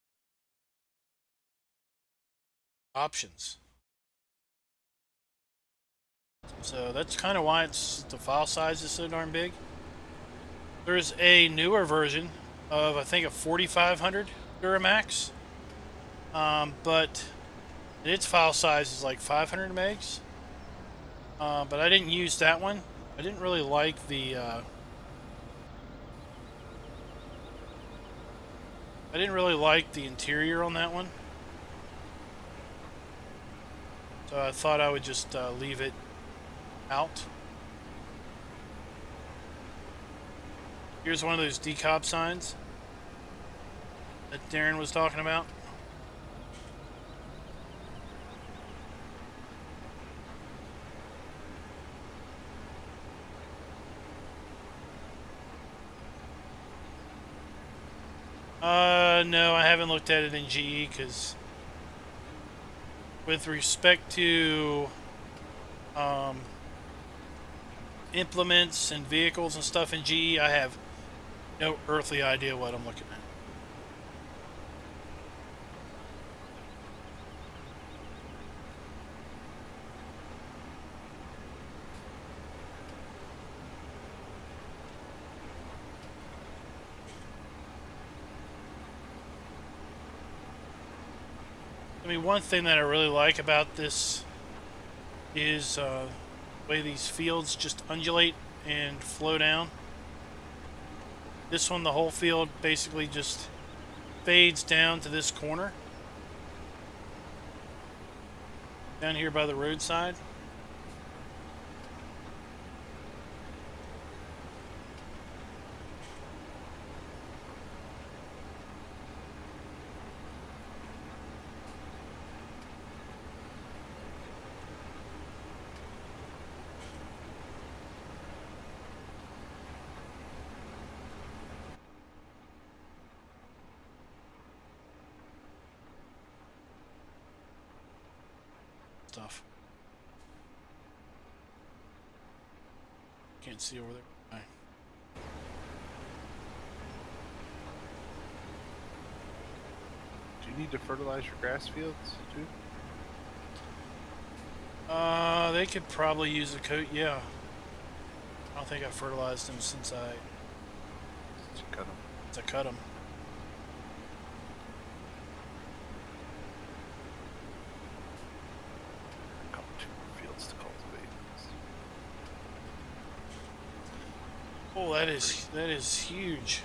Options. So that's kind of why the file size is so darn big. There's a newer version of, I think, a 4500 Duramax, but its file size is like 500 megs. But I didn't use that one. I didn't really like the interior on that one, so I thought I would just leave it out. Here's one of those decob signs that Darren was talking about. No, I haven't looked at it in GE because with respect to implements and vehicles and stuff in GE, I have no earthly idea what I'm looking at. I mean, one thing that I really like about this is the way these fields just undulate and flow down. This one, the whole field basically just fades down to this corner down here by the roadside. Stuff. Can't see over there. Right. Do you need to fertilize your grass fields too? They could probably use a coat. Yeah. I don't think I fertilized them since I Cut them. cut them. A couple two more fields to cultivate. Oh, that is huge.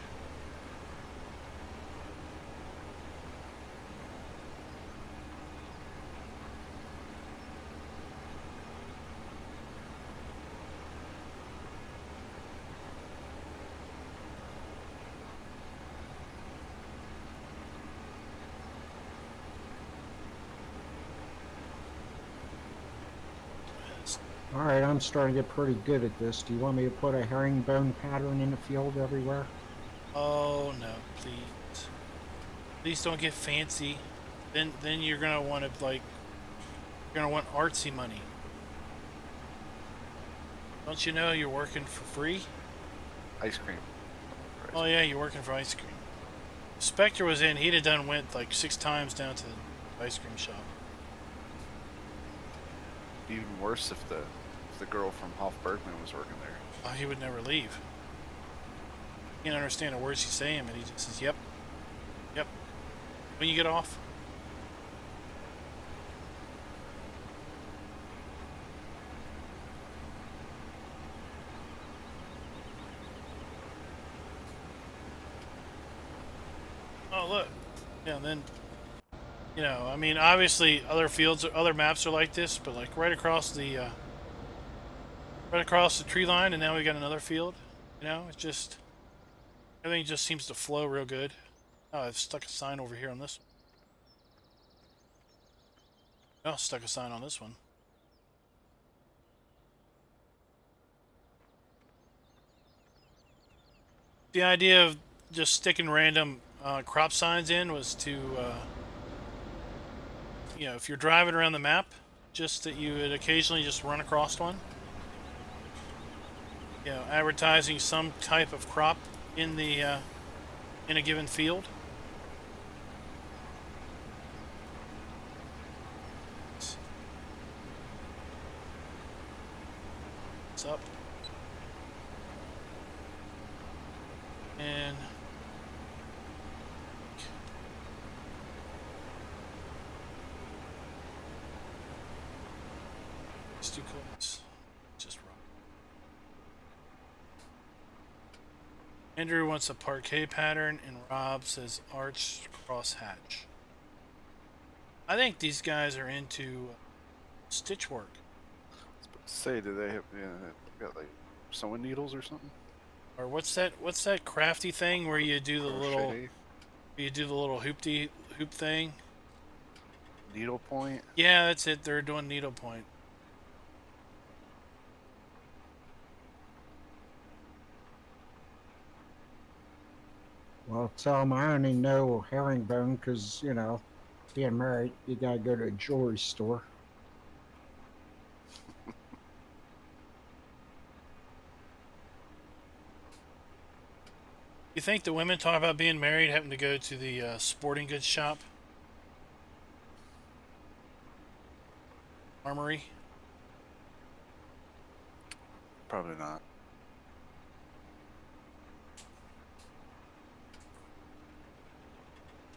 Alright, I'm starting to get pretty good at this. Do you want me to put a herringbone pattern in the field everywhere? Oh no, please. Please don't get fancy. Then you're gonna want to you're gonna want artsy money. Don't you know you're working for free? Ice cream. Oh yeah, you're working for ice cream. If Spectre was in, he'd have went like 6 times down to the ice cream shop. Even worse if the girl from Hoff Bergman was working there. Oh, he would never leave. He can't understand a word she's saying, but he just says, "Yep, yep." When you get off? Oh, look. Yeah, and then, you know, I mean, obviously other fields, other maps are like this, but like right across the tree line, and now we got another field. You know, it's just, everything just seems to flow real good. Oh, I've stuck a sign over here on this one. Oh, stuck a sign on this one. The idea of just sticking random crop signs in was to, you know, if you're driving around the map, just that you would occasionally just run across one. You know, advertising some type of crop in the in a given field. What's up? And it's too close. Just run. Andrew wants a parquet pattern, and Rob says arch crosshatch. I think these guys are into stitch work. Say, do they have got like sewing needles or something? Or what's that crafty thing where you do the Crochet? little hoop thing? Needlepoint? Yeah, that's it. They're doing needlepoint. Well, tell them I only know herringbone because, you know, being married, you gotta go to a jewelry store. You think the women talk about being married having to go to the sporting goods shop? Armory? Probably not.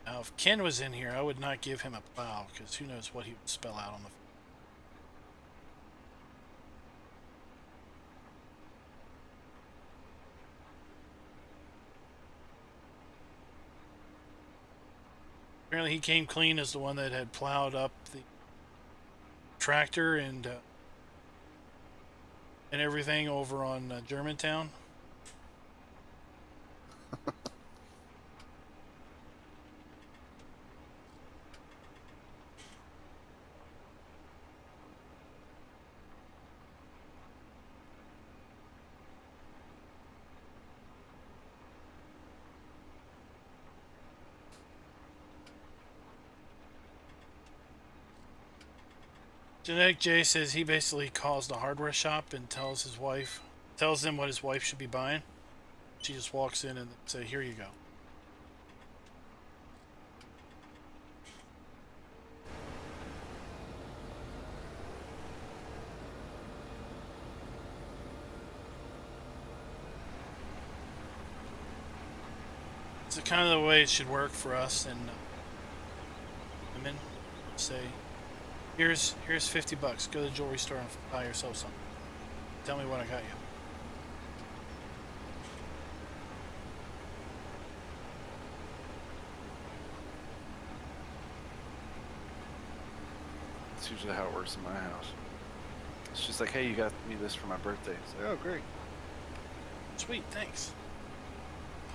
Now, if Ken was in here, I would not give him a plow, because who knows what he would spell out on the... Apparently he came clean as the one that had plowed up the tractor and everything over on Germantown. Genetic J says he basically calls the hardware shop and tells them what his wife should be buying. She just walks in and say, "Here you go." It's kind of the way it should work for us and women. Say, Here's $50. Go to the jewelry store and buy yourself something. Tell me what I got you. That's usually how it works in my house. It's just like, hey, you got me this for my birthday. It's like, oh, great. Sweet, thanks.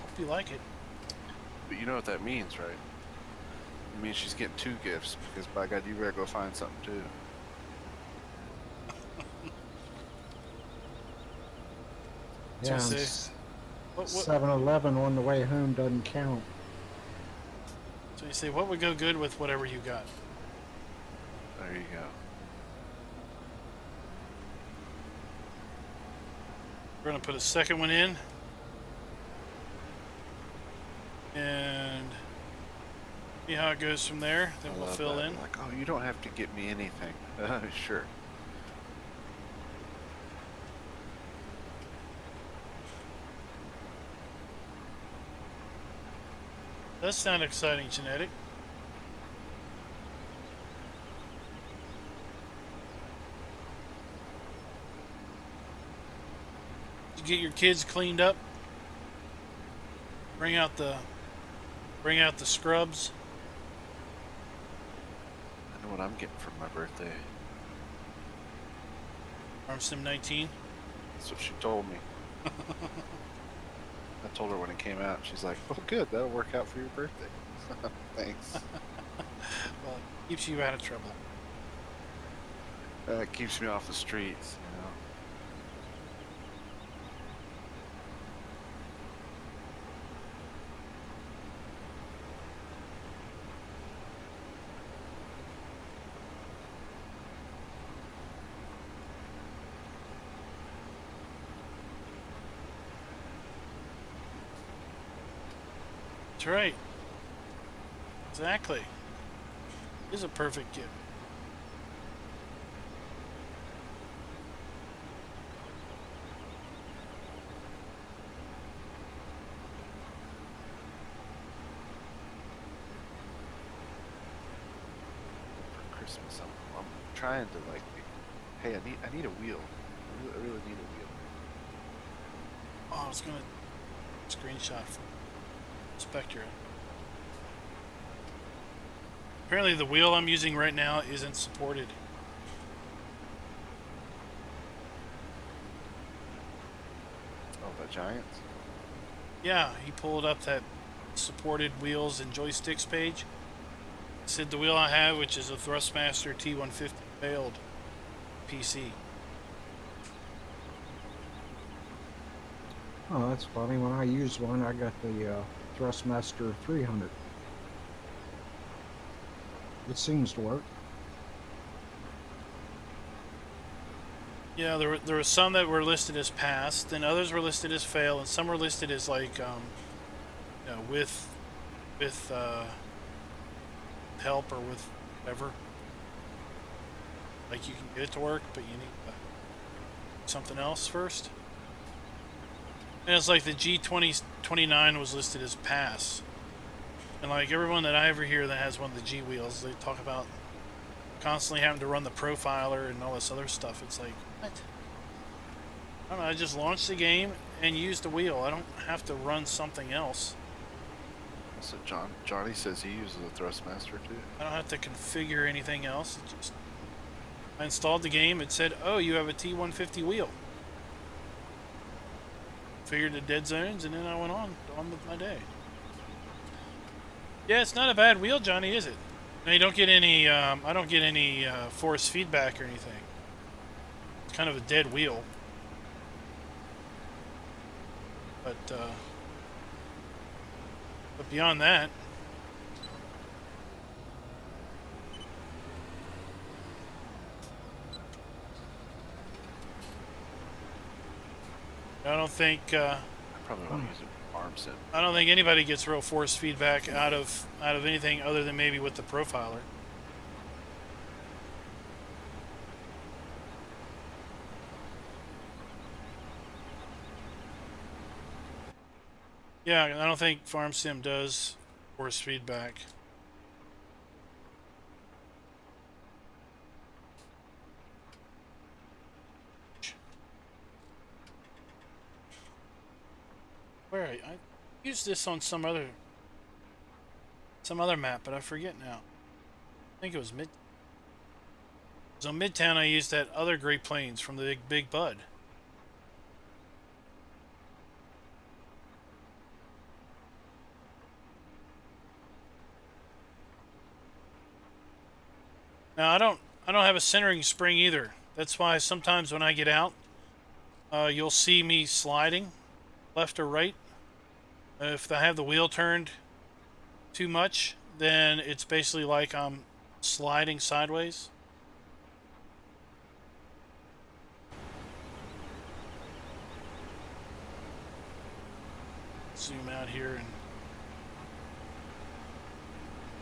Hope you like it. But you know what that means, right? It means she's getting 2 gifts, because by God, you better go find something too. Yeah, So say, what, 7-Eleven on the way home doesn't count. so you say, what would go good with whatever you got? There you go. We're going to put a second one in. And see how it goes from there. Then I we'll love fill that. in. Like, oh, you don't have to get me anything. Sure. Does sound exciting, Genetic. Did you get your kids cleaned up? Bring out the Bring out the scrubs. I know what I'm getting for my birthday. FS17 19. That's what she told me. I told her when it came out. She's like, "Oh, good. That'll work out for your birthday." Thanks. Well, it keeps you out of trouble. It keeps me off the streets, you know. That's right. Exactly. It is a perfect gift. For Christmas, I'm trying to like, hey, I need a wheel. I really need a wheel. Oh, I was gonna screenshot from Spectre. Apparently the wheel I'm using right now isn't supported. Oh, the Giants? Yeah, he pulled up that supported wheels and joysticks page. It said the wheel I have, which is a Thrustmaster T150, failed PC. Oh, that's funny. When I use one, I got the Thrustmaster 300. It seems to work. Yeah, there were some that were listed as passed, and others were listed as fail, and some were listed as like, you know, with help or with whatever. Like you can get it to work, but you need something else first. And it's like the G2029 was listed as pass. And like everyone that I ever hear that has one of the G wheels, they talk about constantly having to run the profiler and all this other stuff. It's like, what? I don't know, I just launched the game and used the wheel. I don't have to run something else. So Johnny says he uses a Thrustmaster too. I don't have to configure anything else. It just, I installed the game, it said, oh, you have a T150 wheel. Figured the dead zones, and then I went on with my day. Yeah, it's not a bad wheel, Johnny, is it? Now you don't get any, I don't get any force feedback or anything. It's kind of a dead wheel. But beyond that, I don't think I probably want to use a farm sim. I don't think anybody gets real force feedback out of anything other than maybe with the profiler. Yeah, I don't think Farm Sim does force feedback. Where I used this on some other map, but I forget now. I think it was Mid. So Midtown, I used that other Great Plains from the Big Bud. Now I don't have a centering spring either. That's why sometimes when I get out, you'll see me sliding left or right. If I have the wheel turned too much, then it's basically like I'm sliding sideways. Zoom out here and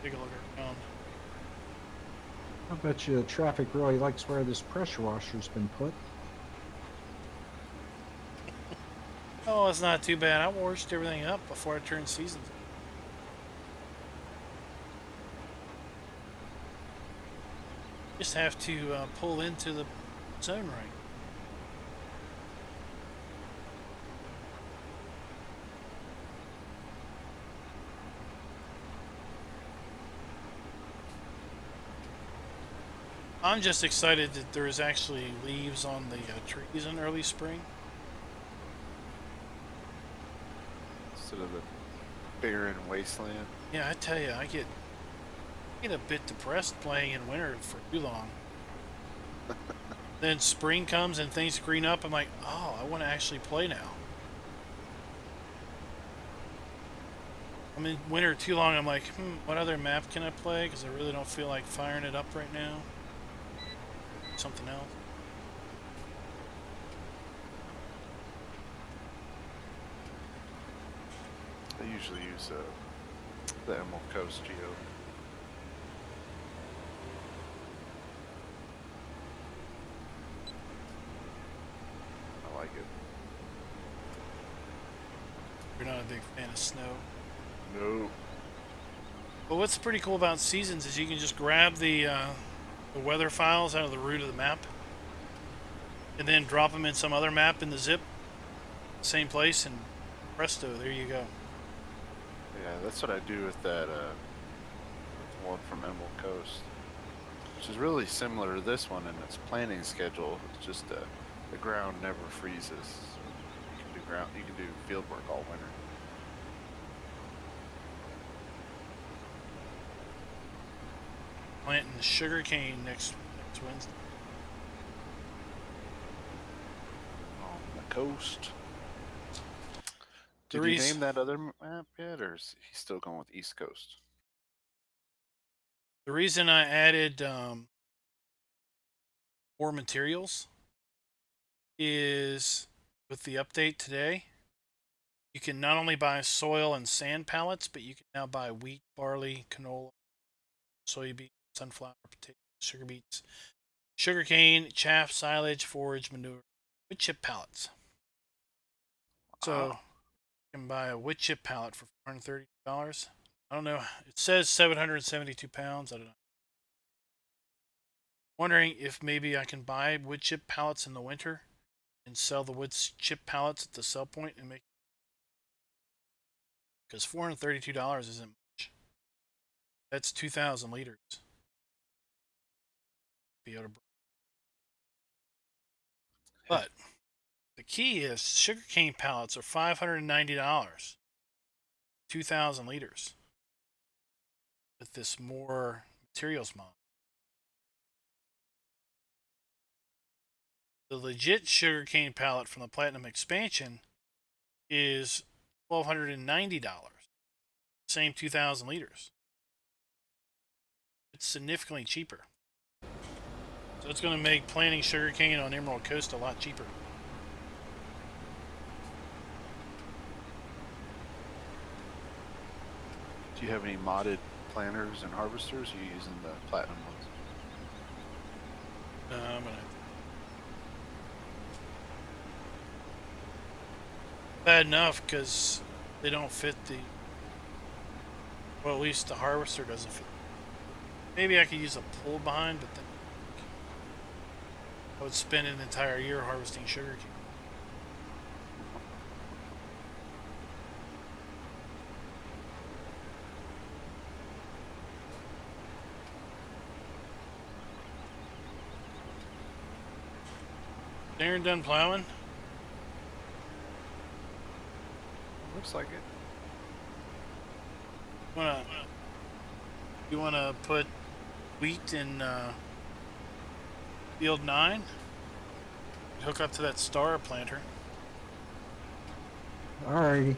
take a look around. I bet you the traffic really likes where this pressure washer's been put. Oh, it's not too bad. I washed everything up before I turned seasons. Just have to pull into the zone right. I'm just excited that there's actually leaves on the trees in early spring. Instead of the barren wasteland. Yeah, I tell you, I get a bit depressed playing in winter for too long. Then spring comes and things green up. I'm like, oh, I want to actually play now. I'm in winter too long. I'm like, what other map can I play? Because I really don't feel like firing it up right now. Something else. I usually use the Emerald Coast Geo. I like it. You're not a big fan of snow. No. But what's pretty cool about Seasons is you can just grab the weather files out of the root of the map and then drop them in some other map in the zip, same place, and presto, there you go. Yeah, that's what I do with that one from Emerald Coast, which is really similar to this one in its planting schedule. It's just the ground never freezes. You can do field work all winter. Planting sugarcane next Wednesday. On the coast. The Did you reason- name that other map yet, or is he still going with East Coast? The reason I added more materials is with the update today, you can not only buy soil and sand pallets, but you can now buy wheat, barley, canola, soybean, sunflower, potato, sugar beets, sugarcane, chaff, silage, forage, manure, wood chip pallets. So you can buy a wood chip pallet for $430. I don't know. It says 772 pounds. I don't know. Wondering if maybe I can buy wood chip pallets in the winter and sell the wood chip pallets at the sell point and make, because $432 isn't much. That's 2,000 liters. Be able to. But the key is sugarcane pallets are $590, 2,000 liters with this more materials mod. The legit sugarcane pallet from the Platinum expansion is $1,290, same 2,000 liters. It's significantly cheaper. So it's going to make planting sugarcane on Emerald Coast a lot cheaper. Do you have any modded planters and harvesters? Or are you using the platinum ones? I'm gonna. Bad enough because they don't fit the. Well, at least the harvester doesn't fit. Maybe I could use a pull behind, but then I would spend an entire year harvesting sugarcane. Darren done plowing? Looks like it. You wanna put wheat in field 9? Hook up to that star planter. Alrighty.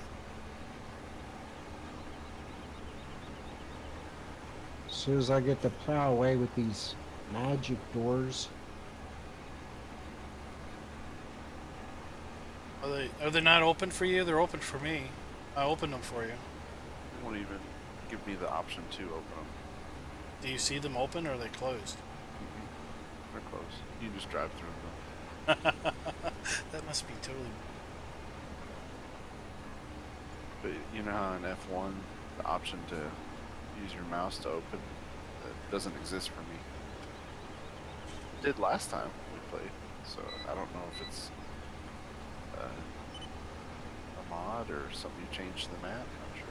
As soon as I get to plow away with these magic doors. Are they not open for you? They're open for me. I opened them for you. They won't even give me the option to open them. Do you see them open or are they closed? They're closed. You just drive through them. That must be totally. But you know how in F1 the option to use your mouse to open, that doesn't exist for me. It did last time we played, so I don't know if it's a mod or something you changed the map. I'm sure.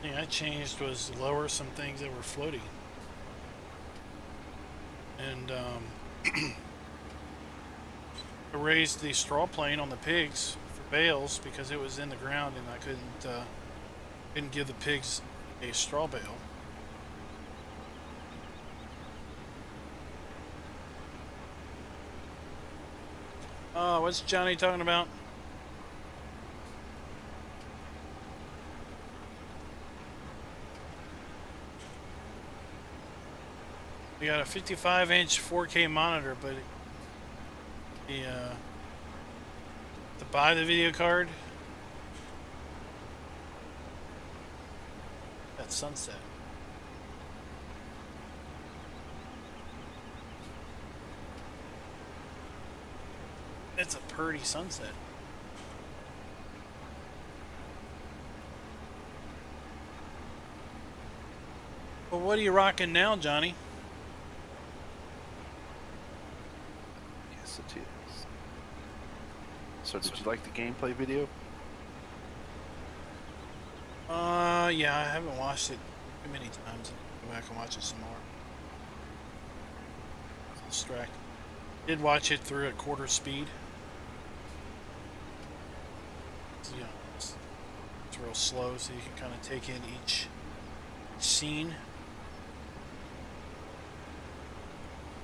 thing I changed was lower some things that were floating. And I raised the straw plane on the pigs for bales because it was in the ground and I couldn't give the pigs a straw bale. Oh, what's Johnny talking about? We got a 55-inch 4K monitor, but to buy the video card, that's sunset. It's a pretty sunset. Well, what are you rocking now, Johnny? Yes, it is. So, did you like the gameplay video? Yeah, I haven't watched it too many times. Go back and watch it some more. I was distracted. Did watch it through at quarter speed. So, you know, it's real slow, so you can kind of take in each scene.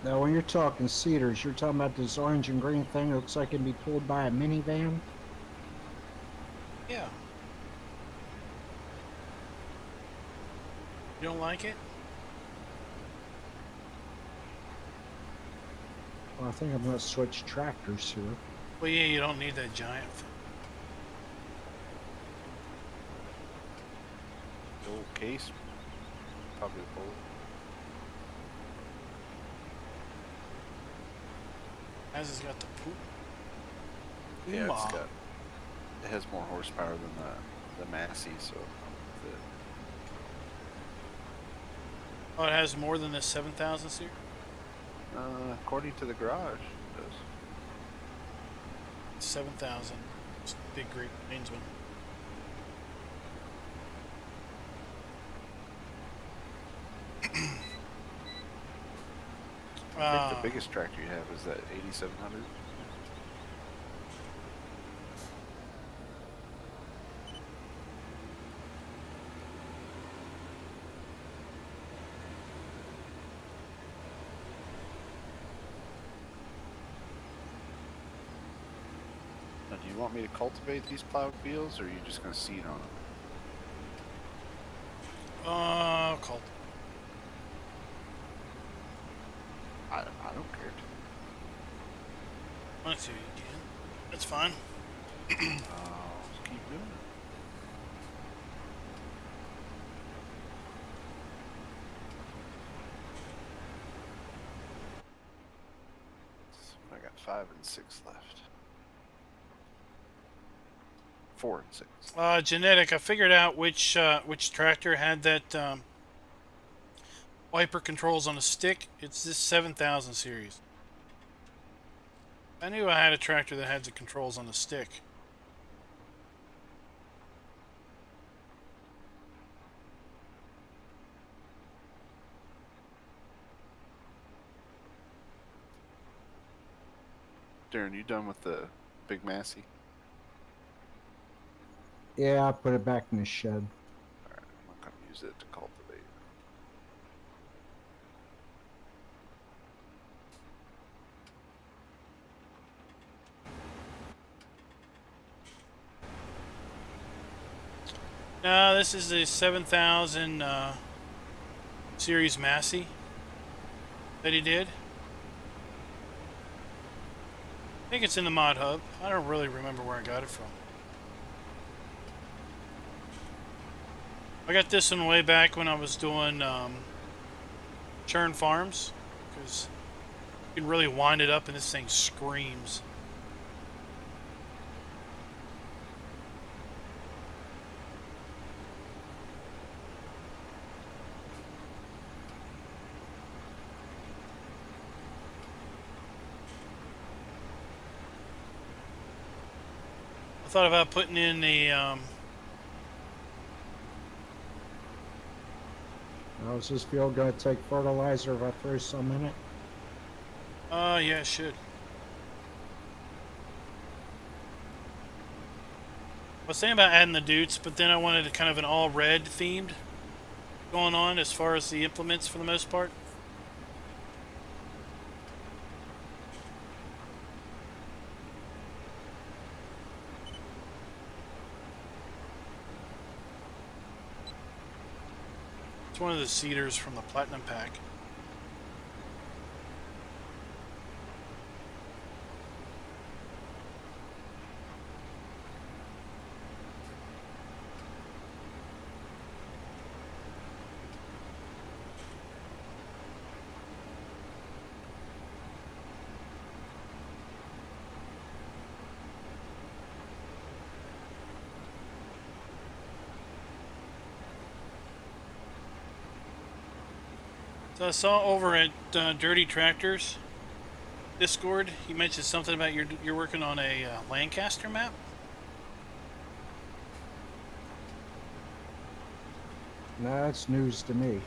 Now, when you're talking cedars, you're talking about this orange and green thing that looks like it can be pulled by a minivan? Yeah. You don't like it? Well, I think I'm going to switch tractors here. Well, yeah, you don't need that giant thing. The old case? Probably a bullet. As it's got the poop. Yeah, Ooh-ah. it has more horsepower than the Massey, so Oh, it has more than the 7,000 series? according to the garage, it does. 7,000. It's a big Great Plains one. I think the biggest tractor you have is that 8700. Now, do you want me to cultivate these plowed fields, or are you just going to seed on them? Called. I don't care. Let's see, you can. That's fine. Just keep doing it. So I got 5 and 6 left. 4 and 6. Genetic. I figured out which tractor had that wiper controls on a stick. It's this 7,000 series. I knew I had a tractor that had the controls on the stick. Darren, you done with the big Massey? Yeah, I put it back in the shed. Alright, I'm not going to use it to cultivate. No, this is the 7,000 series Massey that he did. I think it's in the mod hub. I don't really remember where I got it from. I got this one way back when I was doing churn farms, because you can really wind it up and this thing screams. I thought about putting in the Is this field going to take fertilizer if I throw some in it? Yeah, it should. I was thinking about adding the Dutes, but then I wanted kind of an all red themed going on as far as the implements for the most part. It's one of the seeders from the Platinum Pack. So I saw over at Dirty Tractors Discord, you mentioned something about you're working on a Lancaster map. No, that's news to me.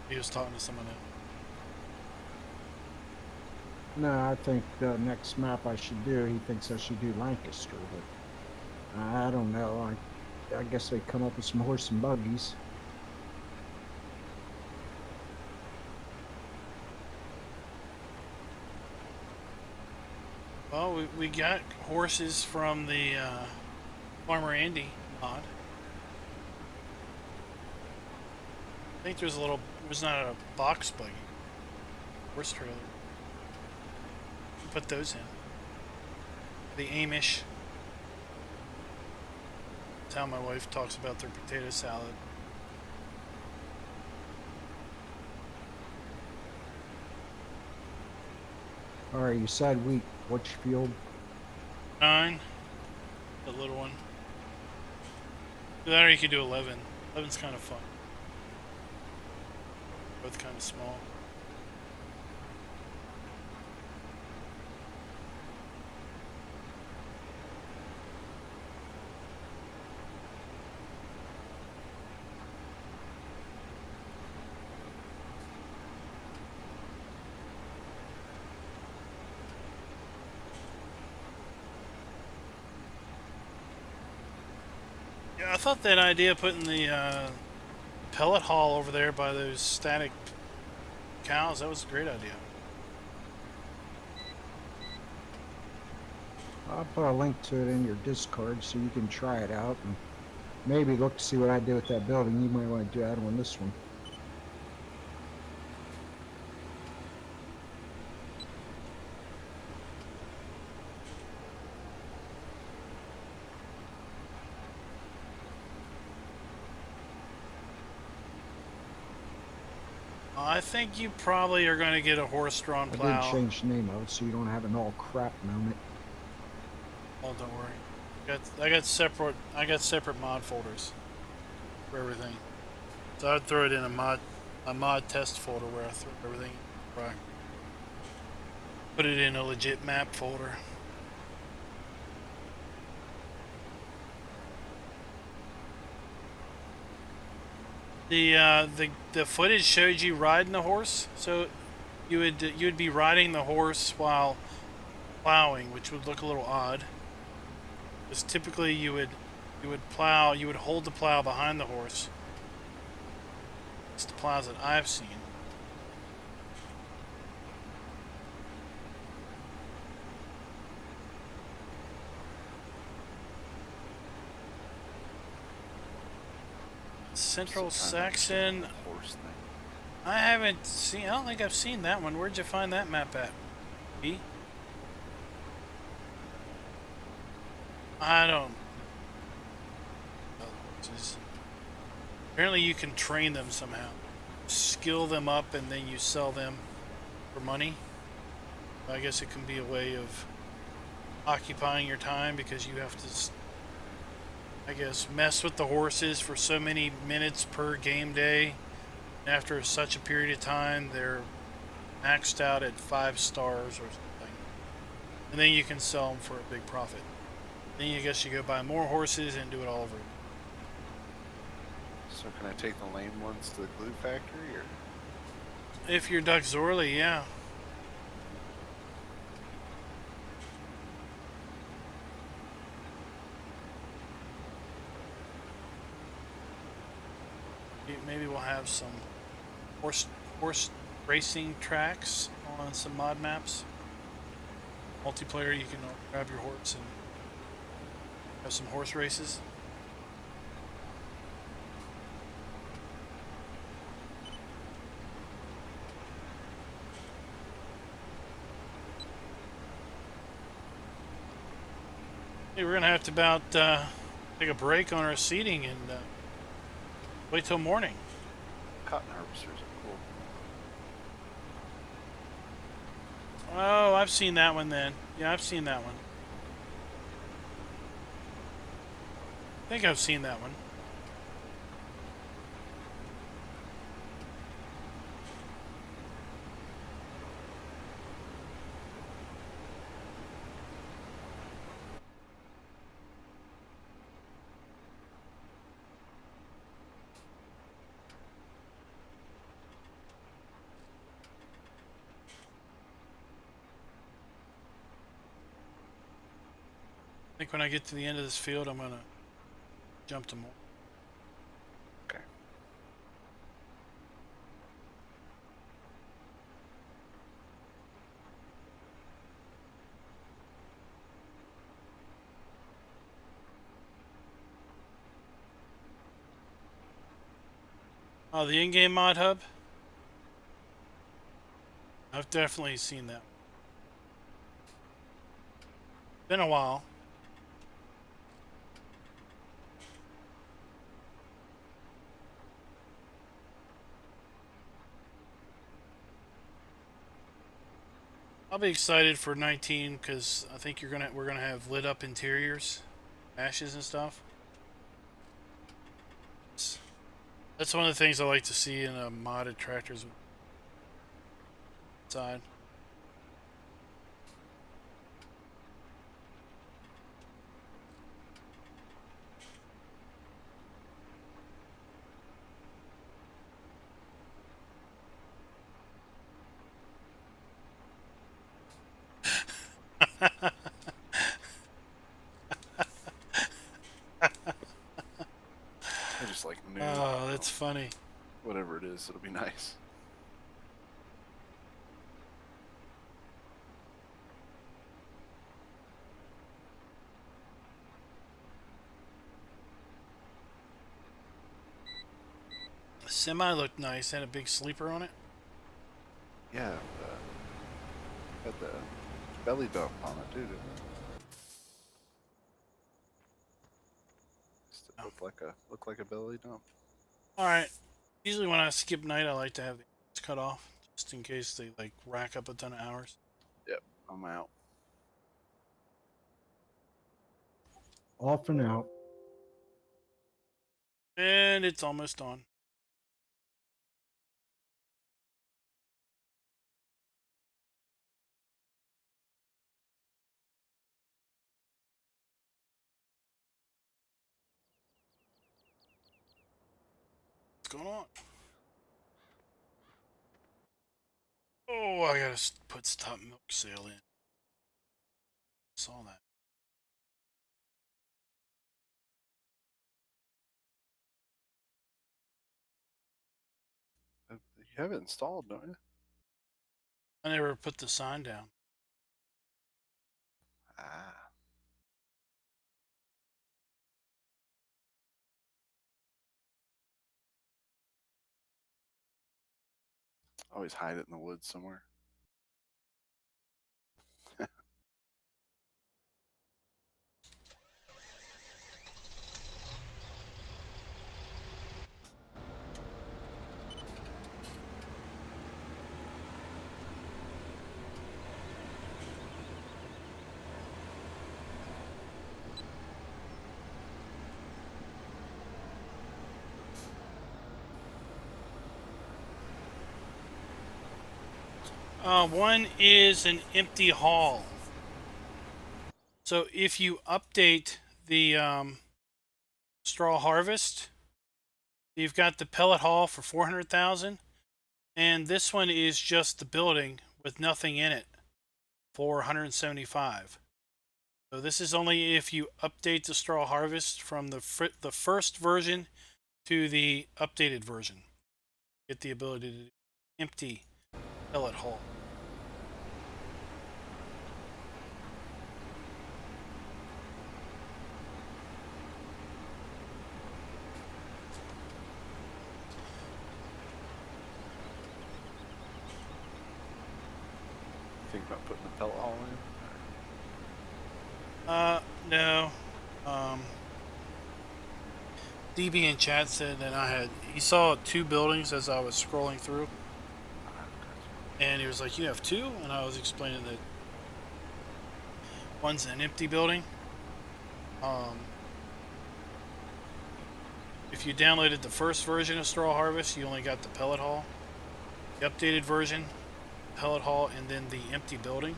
He was talking to someone else. No, I think the next map I should do, he thinks I should do Lancaster, but I don't know. I guess they come up with some horse and buggies. Well, we got horses from the Farmer Andy mod. I think there's not a box buggy. Horse trailer. Put those in. The Amish. That's how my wife talks about their potato salad. Alright, you said wheat. Which field? 9. The little one. That or you could do 11. 11's kind of fun. Both kind of small. Yeah, I thought that idea of putting the pellet hall over there by those static cows, that was a great idea. I'll put a link to it in your Discord so you can try it out and maybe look to see what I did with that building. You might want to do that on this one. I think you probably are going to get a horse-drawn I plow. did change the name of it so you don't have an all crap moment. Oh, don't worry. I got separate mod folders for everything. So I'd throw it in a mod test folder where I throw everything. Right. Put it in a legit map folder. The footage showed you riding the horse, so you would be riding the horse while plowing, which would look a little odd. Because typically you would hold the plow behind the horse. It's the plows that I've seen. Central Saxon. Horse thing. I don't think I've seen that one. Where'd you find that map at? B? I don't. Apparently you can train them somehow. Skill them up and then you sell them for money. I guess it can be a way of occupying your time because you have to, I guess, mess with the horses for so many minutes per game day. After such a period of time, they're maxed out at 5 stars or something. And then you can sell them for a big profit. Then I guess you go buy more horses and do it all over. So can I take the lame ones to the glue factory, or? If you're Duck Zorly, yeah. Maybe we'll have some horse racing tracks on some mod maps. Multiplayer, you can grab your horse and have some horse races. Hey, we're gonna have to about take a break on our seating and wait till morning. Cotton harvesters are cool. Oh, I've seen that one then. Yeah, I've seen that one. I think I've seen that one. I think when I get to the end of this field, I'm gonna jump to more. Okay. Oh, the in-game mod hub? I've definitely seen that. Been a while. I'll be excited for 19 because I think we're gonna have lit up interiors, ashes and stuff. That's one of the things I like to see in a modded tractors side. I just like new. Oh, that's funny. Whatever it is, it'll be nice. The semi looked nice. Had a big sleeper on it. Yeah, had the belly dump on it too, didn't it? Just it looked like a belly dump. All right. Usually when I skip night, I like to have the hours cut off just in case they like rack up a ton of hours. Yep, I'm out. Off and out. And it's almost on. What's going on? Oh, I gotta put stop milk sale in. Saw that. You have it installed, don't you? I never put the sign down. Ah. Always hide it in the woods somewhere. One is an empty hall. So if you update the straw harvest, you've got the pellet haul for 400,000, and this one is just the building with nothing in it for 175. So this is only if you update the straw harvest from the first version to the updated version. Get the ability to do empty pellet haul. Think about putting the pellet haul in? No. DB in chat said that he saw 2 buildings as I was scrolling through. And he was like, you have 2? And I was explaining that one's an empty building. If you downloaded the first version of Straw Harvest, you only got the pellet haul. The updated version, pellet haul, and then the empty building.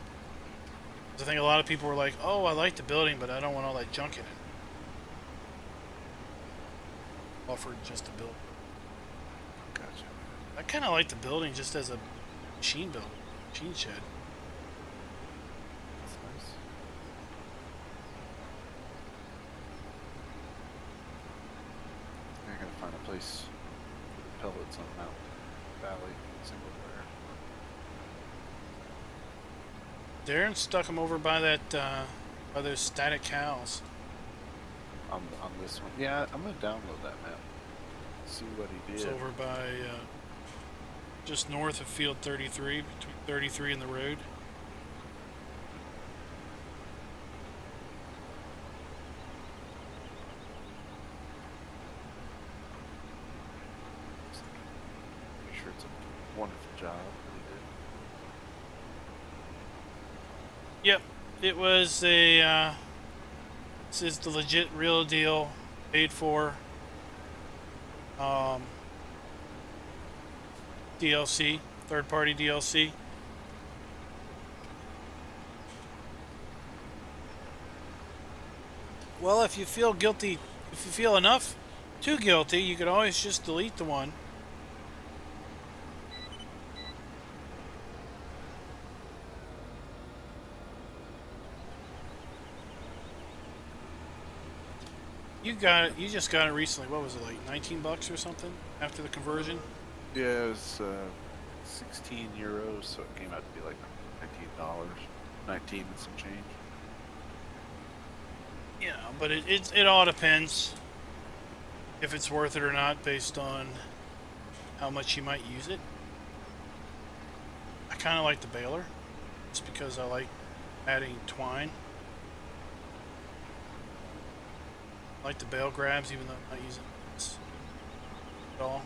I think a lot of people were like, oh, I like the building, but I don't want all that junk in it. Offered just a build. Gotcha. I kind of like the building just as a machine building, machine shed. That's nice. I gotta find a place for the pellets on Mount Valley single player. Darren stuck them over by that, by those static cows. On this one. Yeah, I'm gonna download that map. See what he It's did. over by, just north of Field 33, between 33 and the road. Pretty sure it's a wonderful job that he did. Yep, it was a, this is the legit real deal, paid for, DLC, third-party DLC. Well, if you feel guilty, if you feel enough too guilty, you could always just delete the one. You just got it recently. What was it, like 19 bucks or something after the conversion? Yeah, it was 16 euros, so it came out to be like $19, 19 and some change. Yeah, but it all depends if it's worth it or not based on how much you might use it. I kind of like the baler, just because I like adding twine. I like the bale grabs, even though I'm not using this at all.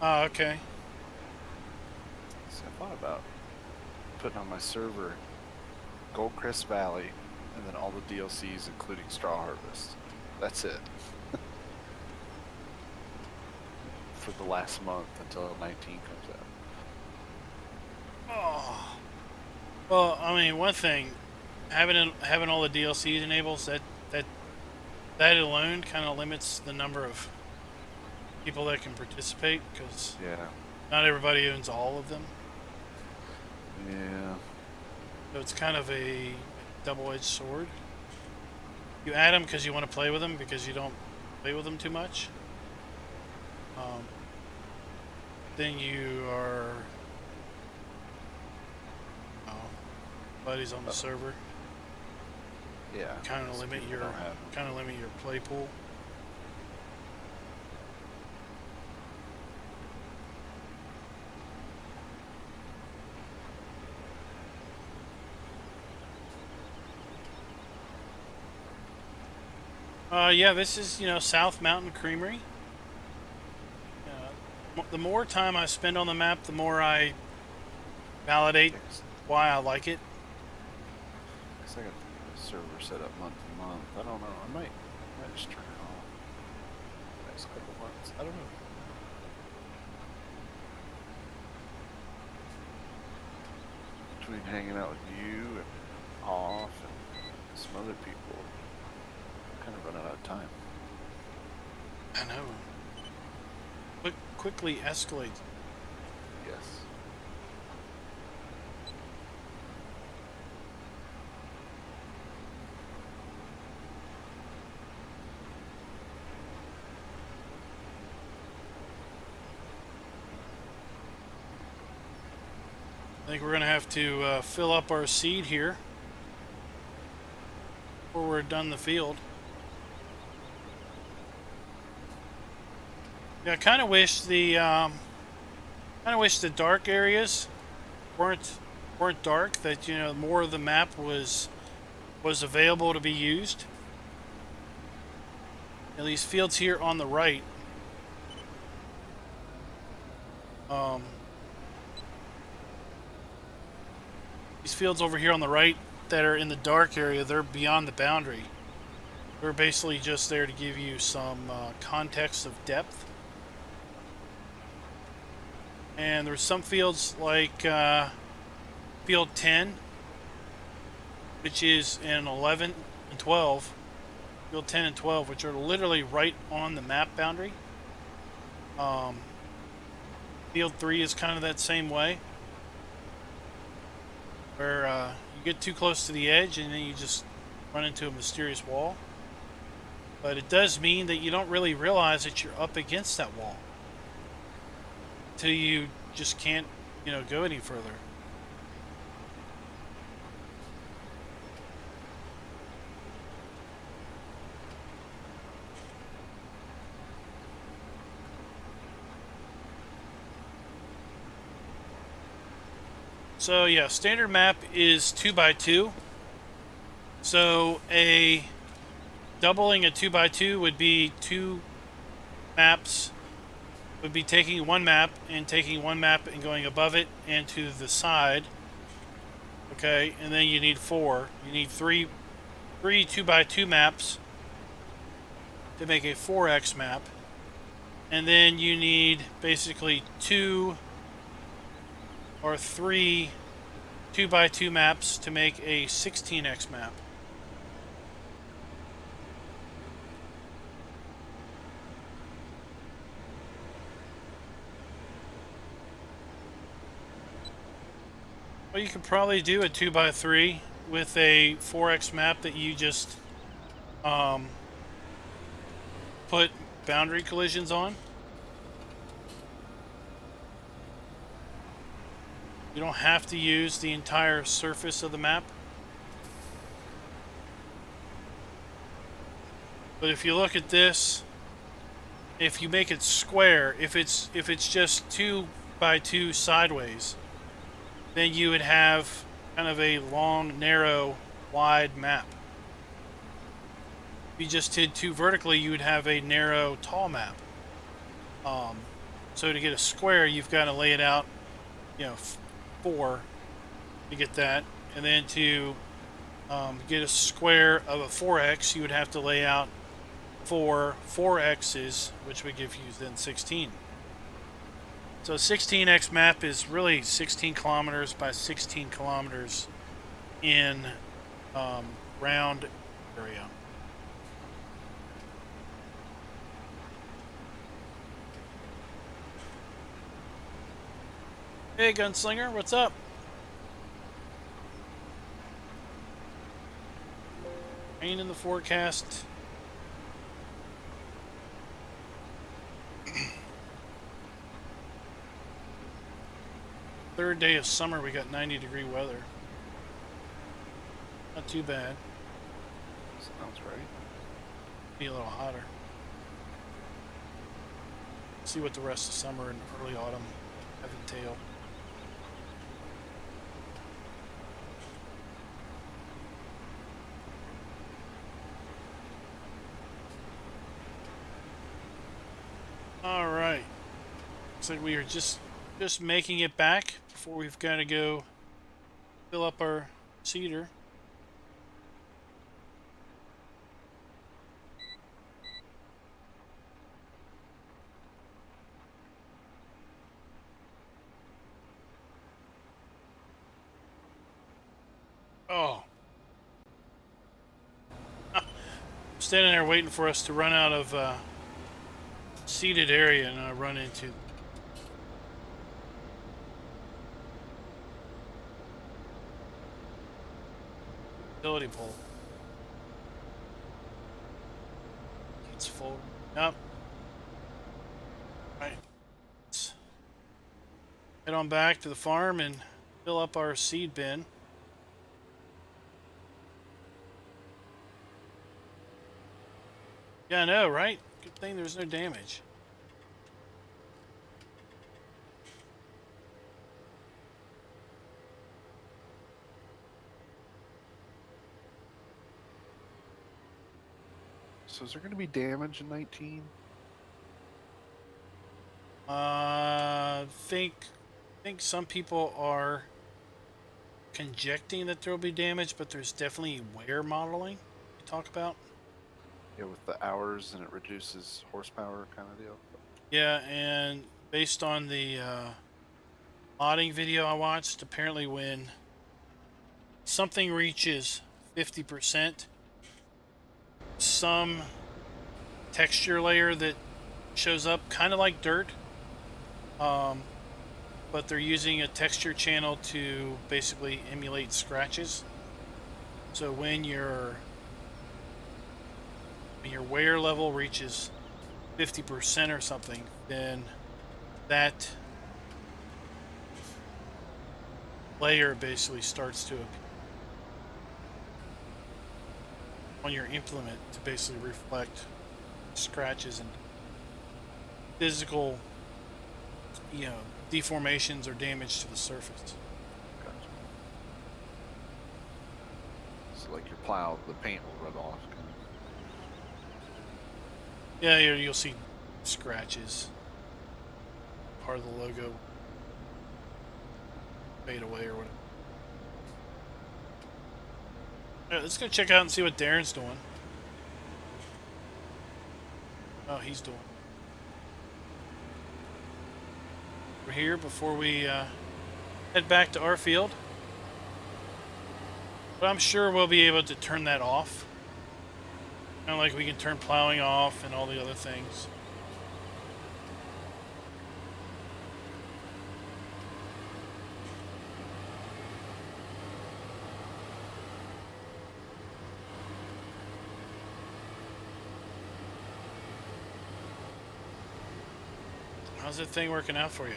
Oh, okay. So I thought about putting on my server Goldcrest Valley and then all the DLCs including Straw Harvest. That's it. For the last month until 19 comes out. Oh. Well, I mean, one thing, having all the DLCs enables that alone kind of limits the number of people that can participate, because Yeah. not everybody owns all of them. Yeah. So it's kind of a double-edged sword. You add them because you want to play with them, because you don't play with them too much. Then you are, buddies on the server. Yeah. Kind of some limit people your don't have them. play pool. Yeah, this is, South Mountain Creamery. The more time I spend on the map, the more I validate why I like it. Guess I got the server set up month to month. I don't know. I might just turn it off. next couple months. I don't know. Between hanging out with you and off and some other people, kind of running out of time. I know. Quickly escalate. Yes. I think we're going to have to fill up our seed here before we're done the field. Yeah, I kind of wish the dark areas weren't dark. That, you know, more of the map was available to be used. Now these fields here on the right, these fields over here on the right that are in the dark area, they're beyond the boundary. They're basically just there to give you some context of depth. And there's some fields like field 10, which is in 11 and 12, field 10 and 12, which are literally right on the map boundary. Field 3 is kind of that same way, where you get too close to the edge and then you just run into a mysterious wall. But it does mean that you don't really realize that you're up against that wall until you just can't, you know, go any further. So yeah, standard map is 2x2. So a doubling a 2x2 would be two maps. Would be taking one map and going above it and to the side. Okay, and then you need four. You need three 2x2 maps to make a 4x map. And then you need basically two or three 2x2 maps to make a 16x map. Well, you could probably do a 2x3 with a 4x map that you just put boundary collisions on. You don't have to use the entire surface of the map. But if you look at this, if you make it square, if it's just 2x2 sideways, then you would have kind of a long, narrow, wide map. If you just did two vertically, you would have a narrow, tall map. So to get a square, you've got to lay it out, you know, 4 to get that. And then to get a square of a 4x, you would have to lay out 4x's, which would give you then 16. So 16x map is really 16 kilometers by 16 kilometers in round area. Hey Gunslinger, what's up? Rain in the forecast. Third day of summer, we got 90-degree weather. Not too bad. Sounds right. Be a little hotter. See what the rest of summer and early autumn have entailed. All right. Looks like we are just making it back before we've got to go fill up our cedar. standing there waiting for us to run out of seated area, and I run into utility pole. It's full. Yep. Right. Let's head on back to the farm and fill up our seed bin. Yeah, I know, right? Good thing there's no damage. So is there going to be damage in 19? Think some people are conjecting that there will be damage, but there's definitely wear modeling to talk about. Yeah, with the hours and it reduces horsepower kind of deal. Yeah, and based on the modding video I watched, apparently when something reaches 50%, some texture layer that shows up kind of like dirt, but they're using a texture channel to basically emulate scratches. So when your wear level reaches 50% or something, then that layer basically starts to appear on your implement to basically reflect scratches and physical, deformations or damage to the surface. Gotcha. So like your plow, the paint will rub off. Kind of. Yeah, you'll see scratches. Part of the logo fade away or whatever. Alright, let's go check out and see what Darren's doing. Oh, he's doing. We're here before we head back to our field. But I'm sure we'll be able to turn that off. Kind of like we can turn plowing off and all the other things. How's that thing working out for you?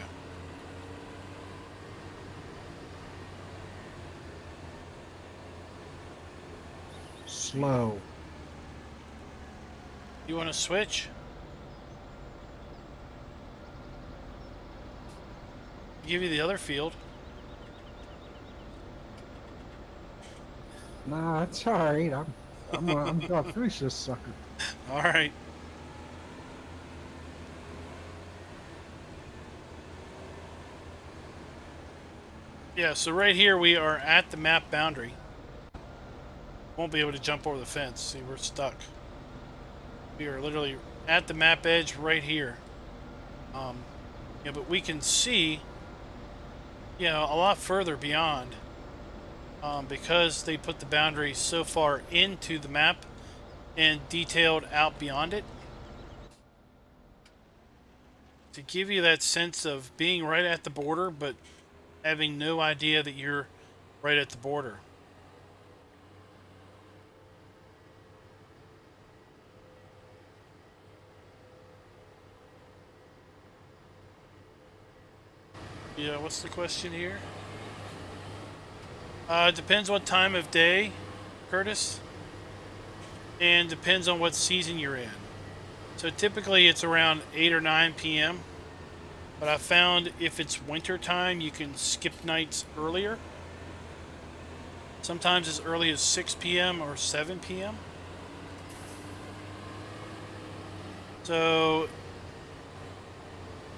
Slow. You want to switch? Give you the other field. Nah, it's alright. I'm gonna finish this sucker. All right. Yeah, so right here we are at the map boundary. Won't be able to jump over the fence. See, we're stuck. We are literally at the map edge right here. But we can see, a lot further beyond. Because they put the boundary so far into the map and detailed out beyond it. To give you that sense of being right at the border, but having no idea that you're right at the border. Yeah, what's the question here? Depends what time of day, Curtis. And depends on what season you're in. So typically it's around 8 or 9 p.m. But I found if it's winter time, you can skip nights earlier. Sometimes as early as 6 p.m. or 7 p.m. So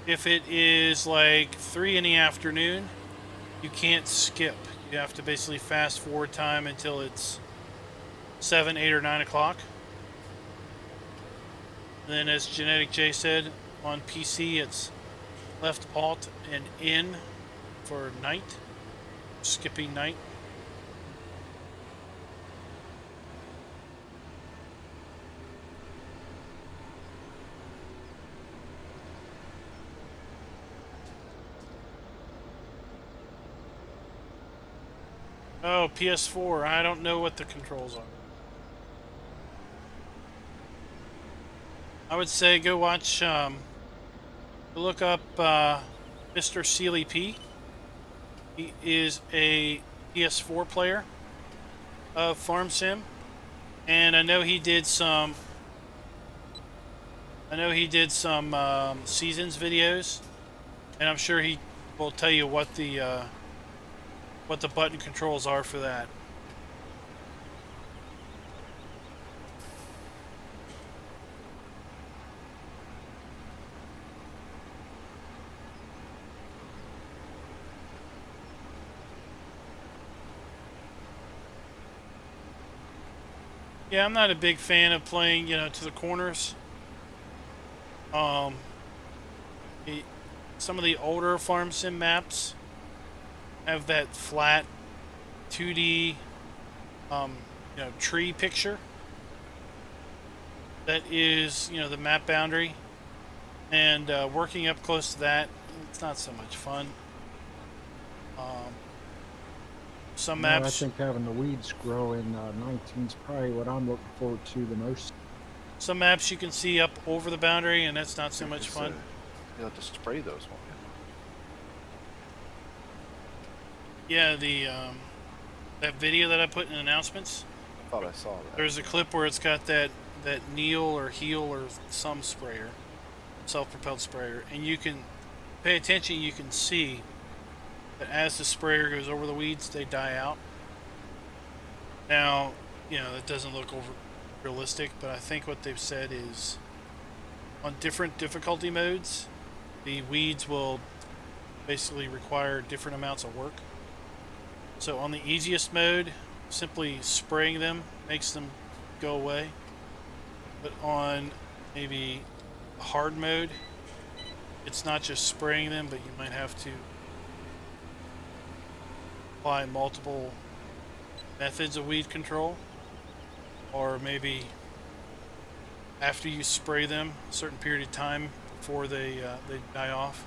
if it is like 3 in the afternoon, you can't skip. You have to basically fast forward time until it's 7, 8, or 9 o'clock. And then as Genetic J said, on PC it's left alt and in for night, skipping night. Oh, PS4. I don't know what the controls are. I would say go watch, look up Mr. Sealy P. He is a PS4 player of Farm Sim, and I know he did some. Seasons videos, and I'm sure he will tell you what the button controls are for that. Yeah, I'm not a big fan of playing, to the corners. Some of the older Farm Sim maps have that flat 2D, tree picture. That is, the map boundary. And working up close to that, it's not so much fun. Some No, I maps... think having the weeds grow in 19 is probably what I'm looking forward to the most. Some maps you can see up over the boundary, and that's not so much fun. You'll have to spray those, won't you? Yeah, that video that I put in announcements. I thought I saw that. There's a clip where it's got that Neil or Heel or some sprayer, self-propelled sprayer, and you can pay attention. You can see that as the sprayer goes over the weeds, they die out. Now, that doesn't look over realistic, but I think what they've said is on different difficulty modes, the weeds will basically require different amounts of work. So on the easiest mode, simply spraying them makes them go away. But on maybe hard mode, it's not just spraying them, but you might have to apply multiple methods of weed control, or maybe after you spray them a certain period of time before they die off.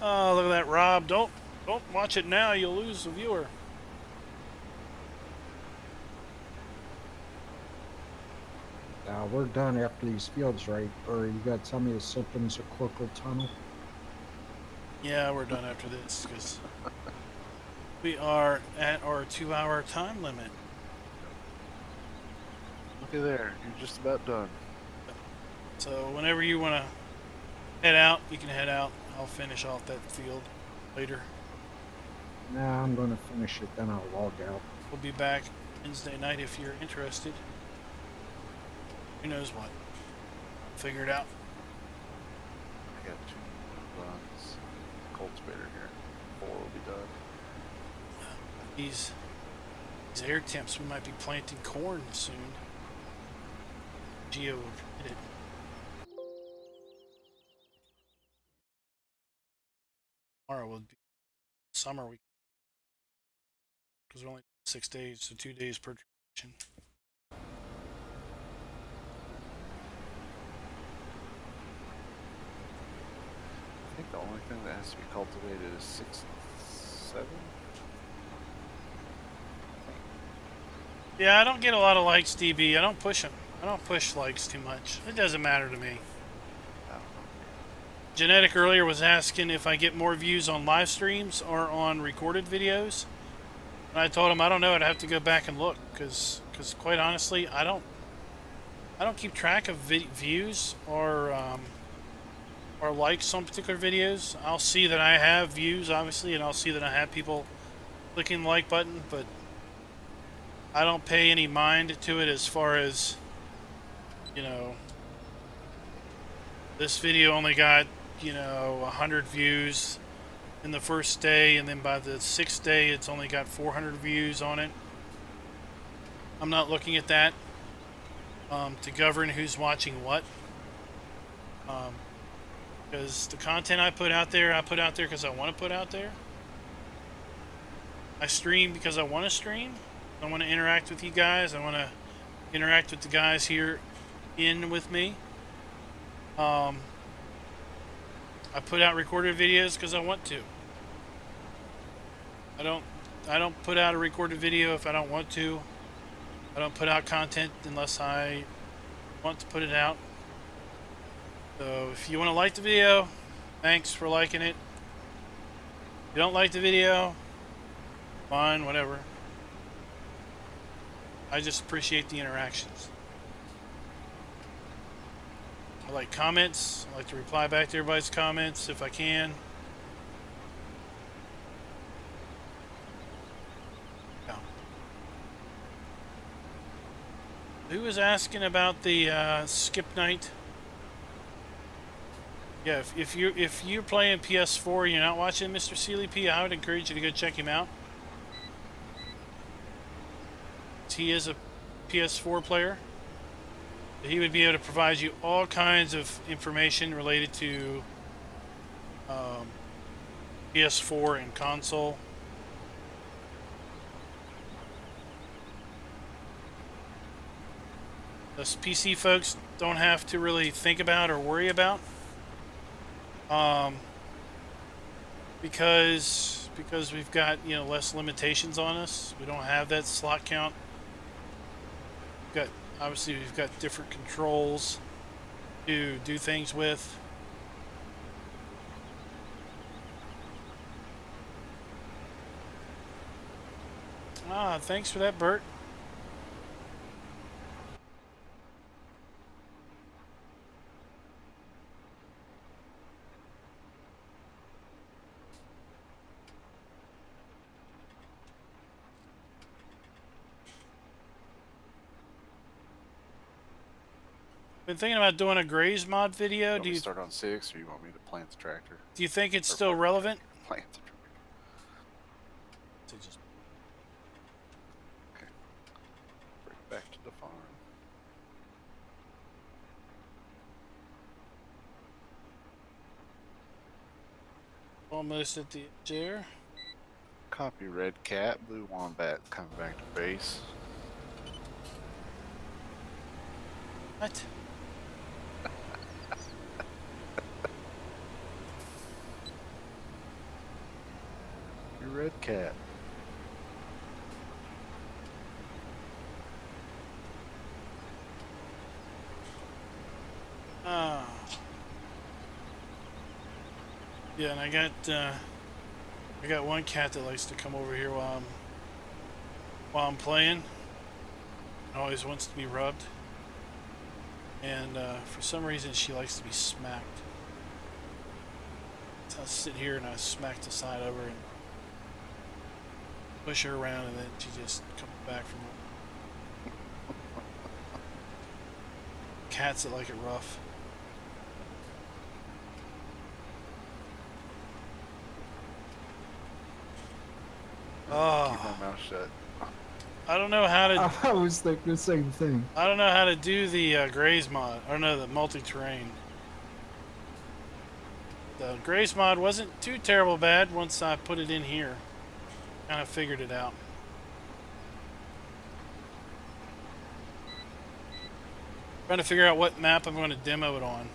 Oh, look at that, Rob! Don't watch it now. You'll lose a viewer. We're done after these fields, right? Or you got to tell me the symptoms of corporal tunnel? Yeah, we're done after this because we are at our 2-hour time limit. Looky there, you're just about done. So whenever you want to head out, you can head out. I'll finish off that field later. Nah, I'm going to finish it, then I'll log out. We'll be back Wednesday night if you're interested. Who knows what? Figure it out. I got 2 runs. Cultivator here. 4 will be done. These air temps, we might be planting corn soon. Geo will permit it. Tomorrow will be summer week. Because we're only 6 days, so 2 days per tradition. I think the only thing that has to be cultivated is 6 and 7. Yeah, I don't get a lot of likes, DB. I don't push them. I don't push likes too much. It doesn't matter to me. Genetic earlier was asking if I get more views on live streams or on recorded videos. And I told him I don't know. I'd have to go back and look because quite honestly, I don't keep track of views or likes on particular videos. I'll see that I have views, obviously, and I'll see that I have people clicking the like button, but I don't pay any mind to it as far as, this video only got, 100 views in the first day, and then by the 6th day, it's only got 400 views on it. I'm not looking at that to govern who's watching what. Because the content I put out there because I want to put out there. I stream because I want to stream. I want to interact with you guys. I want to interact with the guys here in with me. I put out recorded videos because I want to. I don't put out a recorded video if I don't want to. I don't put out content unless I want to put it out. So if you want to like the video, thanks for liking it. If you don't like the video, fine, whatever. I just appreciate the interactions. I like comments. I like to reply back to everybody's comments if I can. Yeah. Who was asking about the skip night? Yeah, if you're playing PS4 and you're not watching Mr. Sealy P, I would encourage you to go check him out. He is a PS4 player. He would be able to provide you all kinds of information related to PS4 and console. Us PC folks don't have to really think about or worry about, because we've got, you know, less limitations on us. We don't have that slot count. Obviously we've got different controls to do things with. Thanks for that, Bert. Been thinking about doing a Graze mod video. Do you start on 6, or you want me to plant the tractor? Do you think it's still relevant? Plant the tractor. Okay. Bring it back to the farm. Almost at the edge there. Copy red cat, blue wombat coming back to base. What? Your red cat. Yeah, and I got one cat that likes to come over here while I'm playing. Always wants to be rubbed, and for some reason she likes to be smacked. So I sit here and I smack the side over and push her around, and then she just comes back from it. Cats that like it rough. Oh. Keep my mouth shut. I don't know how to. I was thinking the same thing. I don't know how to do the Graze mod. Or no, the multi-terrain. The Graze mod wasn't too terrible bad once I put it in here. Kind of figured it out. Trying to figure out what map I'm going to demo it on.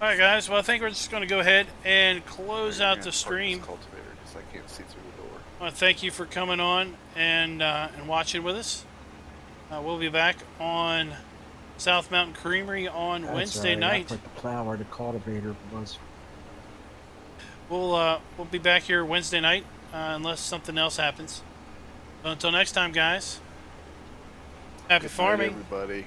Alright guys, well I think we're just going to go ahead and close out the stream. Cultivator, because I can't see through the door. I want to thank you for coming on and watching with us. We'll be back on South Mountain Creamery on That's Wednesday right, night. I put the plow where the cultivator was. We'll be back here Wednesday night unless something else happens. So until next time, guys. Happy Good night, farming. everybody.